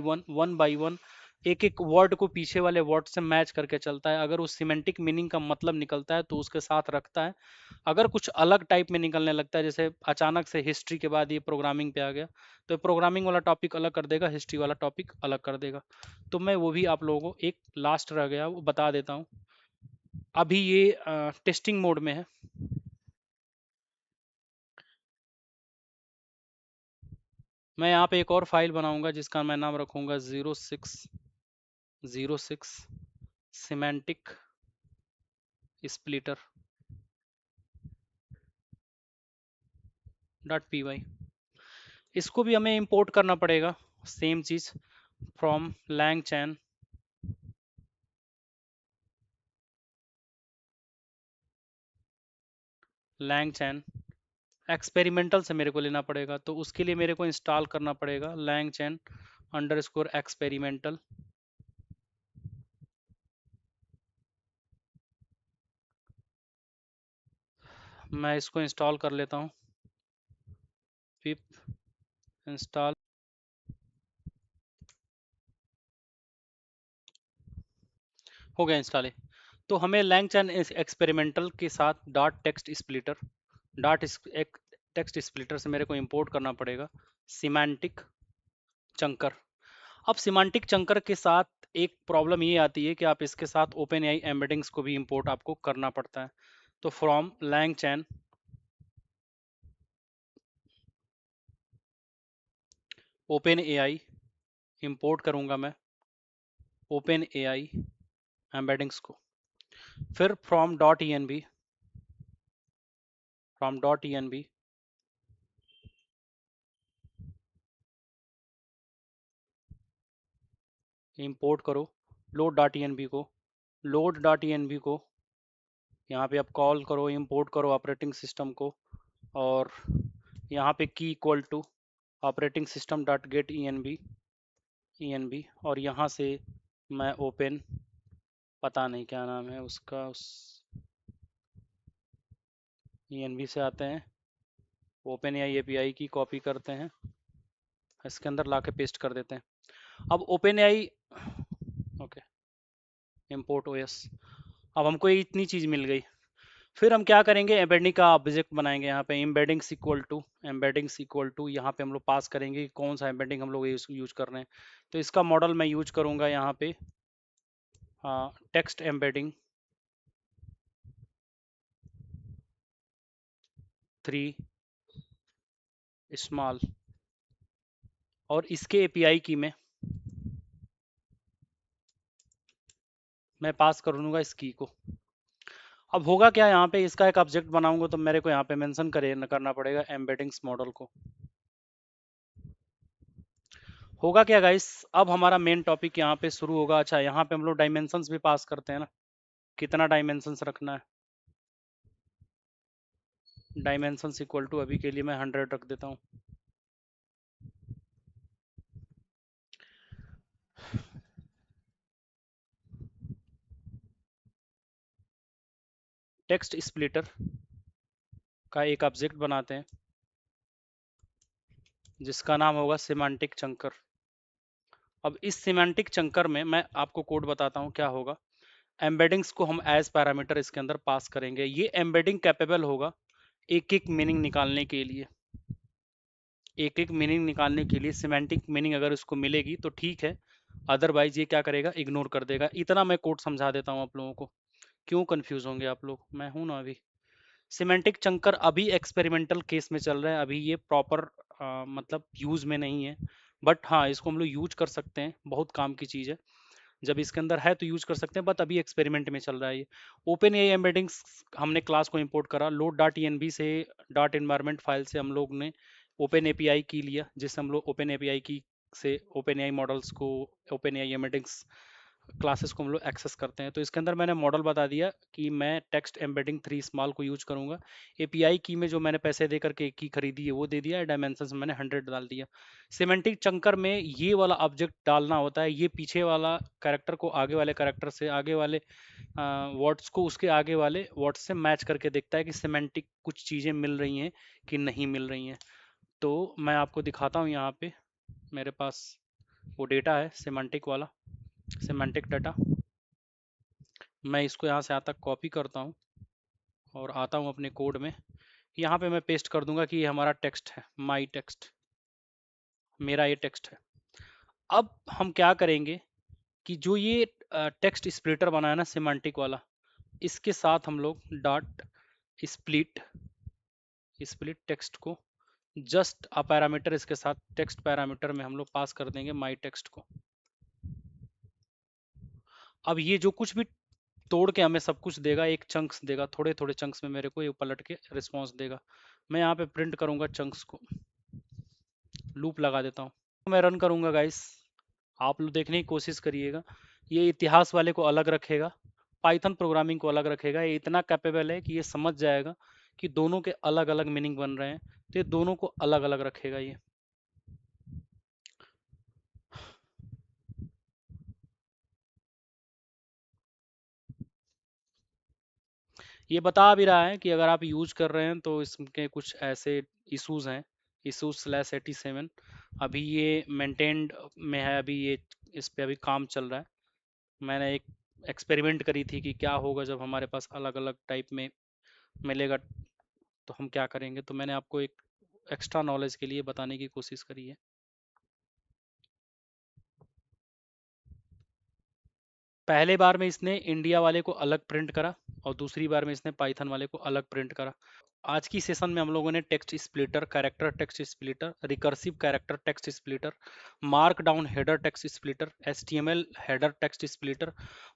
Speaker 1: वन एक एक वर्ड को पीछे वाले वर्ड से मैच करके चलता है। अगर उस सिमेंटिक मीनिंग का मतलब निकलता है तो उसके साथ रखता है। अगर कुछ अलग टाइप में निकलने लगता है, जैसे अचानक से हिस्ट्री के बाद ये प्रोग्रामिंग पे आ गया, तो प्रोग्रामिंग वाला टॉपिक अलग कर देगा, हिस्ट्री वाला टॉपिक अलग कर देगा। तो मैं वो भी आप लोगों को एक लास्ट रह गया वो बता देता हूँ। अभी ये टेस्टिंग मोड में है। मैं यहाँ पे एक और फाइल बनाऊंगा जिसका मैं नाम रखूंगा 06 सिमेंटिक स्प्लिटर .py। इसको भी हमें इंपोर्ट करना पड़ेगा, सेम चीज, फ्रॉम लैंगचैन एक्सपेरिमेंटल से मेरे को लेना पड़ेगा। तो उसके लिए मेरे को इंस्टॉल करना पड़ेगा लैंगचैन अंडरस्कोर एक्सपेरिमेंटल। मैं इसको इंस्टॉल कर लेता हूँ, पिप इंस्टॉल। हो गया इंस्टॉल है। तो हमें लैंगचैन एक्सपेरिमेंटल के साथ डॉट टेक्स्ट स्प्लिटर से मेरे को इंपोर्ट करना पड़ेगा सिमेंटिक चंकर। अब सिमेंटिक चंकर के साथ एक प्रॉब्लम ये आती है कि आप इसके साथ ओपन एआई एम्बेडिंग्स को भी इंपोर्ट आपको करना पड़ता है। तो from LangChain OpenAI import करूंगा मैं ओपन एआई एम्बेडिंग्स को। फिर from dot E N V import करो लोड.env को यहाँ पे आप कॉल करो, इंपोर्ट करो ऑपरेटिंग सिस्टम को। और यहाँ पे key equal to operating system dot get E N V. और यहाँ से मैं ओपन, पता नहीं क्या नाम है उसका, उस ई एन बी से आते हैं, ओपन एआई एपीआई की कॉपी करते हैं, इसके अंदर ला के पेस्ट कर देते हैं। अब open AI okay import OS. अब हमको ये इतनी चीज़ मिल गई। फिर हम क्या करेंगे, एम्बेडिंग का ऑब्जेक्ट बनाएंगे। यहाँ पे एम्बेडिंग्स इक्वल टू यहाँ पे हम लोग पास करेंगे कि कौन सा एम्बेडिंग हम लोग यूज कर रहे हैं। तो इसका मॉडल मैं यूज करूंगा यहाँ पे टेक्स्ट एम्बेडिंग 3 स्मॉल। और इसके एपीआई की मैं पास कर दूंगा इस की को। अब होगा क्या, यहाँ पे इसका एक ऑब्जेक्ट बनाऊंगा तो मेरे को यहाँ पे मेंशन करना पड़ेगा एम्बेडिंग्स मॉडल को। होगा क्या गाइस, अब हमारा मेन टॉपिक यहाँ पे शुरू होगा। अच्छा, यहाँ पे हम लोग डायमेंशंस भी पास करते हैं ना, कितना डायमेंशंस रखना है। डायमेंशंस इक्वल टू अभी के लिए मैं 100 रख देता हूँ। टेक्स्ट स्प्लिटर का एक ऑब्जेक्ट बनाते हैं जिसका नाम होगा सिमेंटिक चंकर। अब इस सिमेंटिक चंकर में मैं आपको कोड बताता हूँ क्या होगा। एम्बेडिंग्स को हम एज पैरामीटर इसके अंदर पास करेंगे। ये एम्बेडिंग कैपेबल होगा एक एक मीनिंग निकालने के लिए। एक एक मीनिंग निकालने के लिए सिमेंटिक मीनिंग अगर उसको मिलेगी तो ठीक है, अदरवाइज ये क्या करेगा, इग्नोर कर देगा। इतना मैं कोड समझा देता हूँ आप लोगों को, क्यों कंफ्यूज होंगे आप लोग, मैं हूं ना अभी। सिमेंटिक चंकर अभी एक्सपेरिमेंटल केस में चल रहा है, अभी ये प्रॉपर मतलब यूज में नहीं है, बट हाँ इसको हम लोग यूज कर सकते हैं, बहुत काम की चीज़ है। जब इसके अंदर है तो यूज कर सकते हैं, बट अभी एक्सपेरिमेंट में चल रहा है ये। ओपन एआई एम्बेडिंग्स हमने क्लास को इंपोर्ट करा, लोड डॉट ईएनबी से डॉट इन्वायरमेंट फाइल से हम लोग ने ओपन एपीआई की लिया, जिससे हम लोग ओपन एपीआई की से ओपन एआई मॉडल्स को, ओपन एआई एम्बेडिंग्स क्लासेस को हम लोग एक्सेस करते हैं। तो इसके अंदर मैंने मॉडल बता दिया कि मैं टेक्स्ट एम्बेडिंग 3 स्मॉल को यूज करूंगा। एपीआई की में जो मैंने पैसे दे करके की खरीदी है वो दे दिया, डायमेंशन मैंने 100 डाल दिया। सिमेंटिक चंकर में ये वाला ऑब्जेक्ट डालना होता है, ये पीछे वाला कैरेक्टर को आगे वाले कैरेक्टर से, आगे वाले वर्ड्स को उसके आगे वाले वर्ड्स से मैच करके देखता है कि सिमेंटिक कुछ चीज़ें मिल रही हैं कि नहीं मिल रही हैं। तो मैं आपको दिखाता हूँ यहाँ पे, मेरे पास वो डेटा है सिमेंटिक वाला, सिमेंटिक डाटा। मैं इसको यहाँ से यहाँ तक कॉपी करता हूँ और आता हूँ अपने कोड में। यहाँ पे मैं पेस्ट कर दूंगा कि ये हमारा टेक्स्ट है, माई टेक्स्ट, मेरा ये टेक्स्ट है। अब हम क्या करेंगे कि जो ये टेक्स्ट स्प्लिटर बनाया ना सिमेंटिक वाला, इसके साथ हम लोग डॉट स्प्लिट, स्प्लिट टेक्स्ट को जस्ट अ पैरामीटर इसके साथ टेक्स्ट पैरामीटर में हम लोग पास कर देंगे माई टेक्स्ट को। अब ये जो कुछ भी तोड़ के हमें सब कुछ देगा, एक चंक्स देगा, थोड़े थोड़े चंक्स में मेरे को ये पलट के रिस्पॉन्स देगा। मैं यहाँ पे प्रिंट करूंगा चंक्स को, लूप लगा देता हूँ, मैं रन करूंगा गाइस, आप लोग देखने की कोशिश करिएगा। ये इतिहास वाले को अलग रखेगा, पाइथन प्रोग्रामिंग को अलग रखेगा। ये इतना कैपेबल है कि ये समझ जाएगा कि दोनों के अलग अलग मीनिंग बन रहे हैं, तो ये दोनों को अलग अलग रखेगा। ये बता भी रहा है कि अगर आप यूज कर रहे हैं तो इसके कुछ ऐसे इश्यूज हैं, इशूज स्लैश 87। अभी ये मेंटेन्ड में है, अभी ये इस पे अभी काम चल रहा है। मैंने एक एक्सपेरिमेंट करी थी कि क्या होगा जब हमारे पास अलग अलग टाइप में मिलेगा तो हम क्या करेंगे, तो मैंने आपको एक एक्स्ट्रा नॉलेज के लिए बताने की कोशिश करी है। पहले बार में इसने इंडिया वाले को अलग प्रिंट करा और दूसरी बार में इसने पाइथन वाले को अलग प्रिंट करा। आज की सेशन में हम लोगों ने text splitter, character text splitter, recursive character text splitter, mark down header text splitter, HTML header text splitter,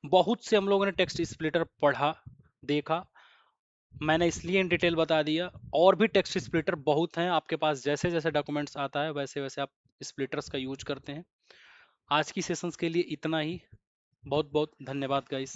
Speaker 1: बहुत से हम लोगों ने टेक्स्ट स्प्लिटर पढ़ा, देखा। मैंने इसलिए इन डिटेल बता दिया, और भी टेक्स्ट स्प्लिटर बहुत हैं आपके पास, जैसे जैसे डॉक्यूमेंट्स आता है वैसे वैसे आप स्प्लिटर्स का यूज करते हैं। आज की सेशंस के लिए इतना ही, बहुत बहुत धन्यवाद गाइस।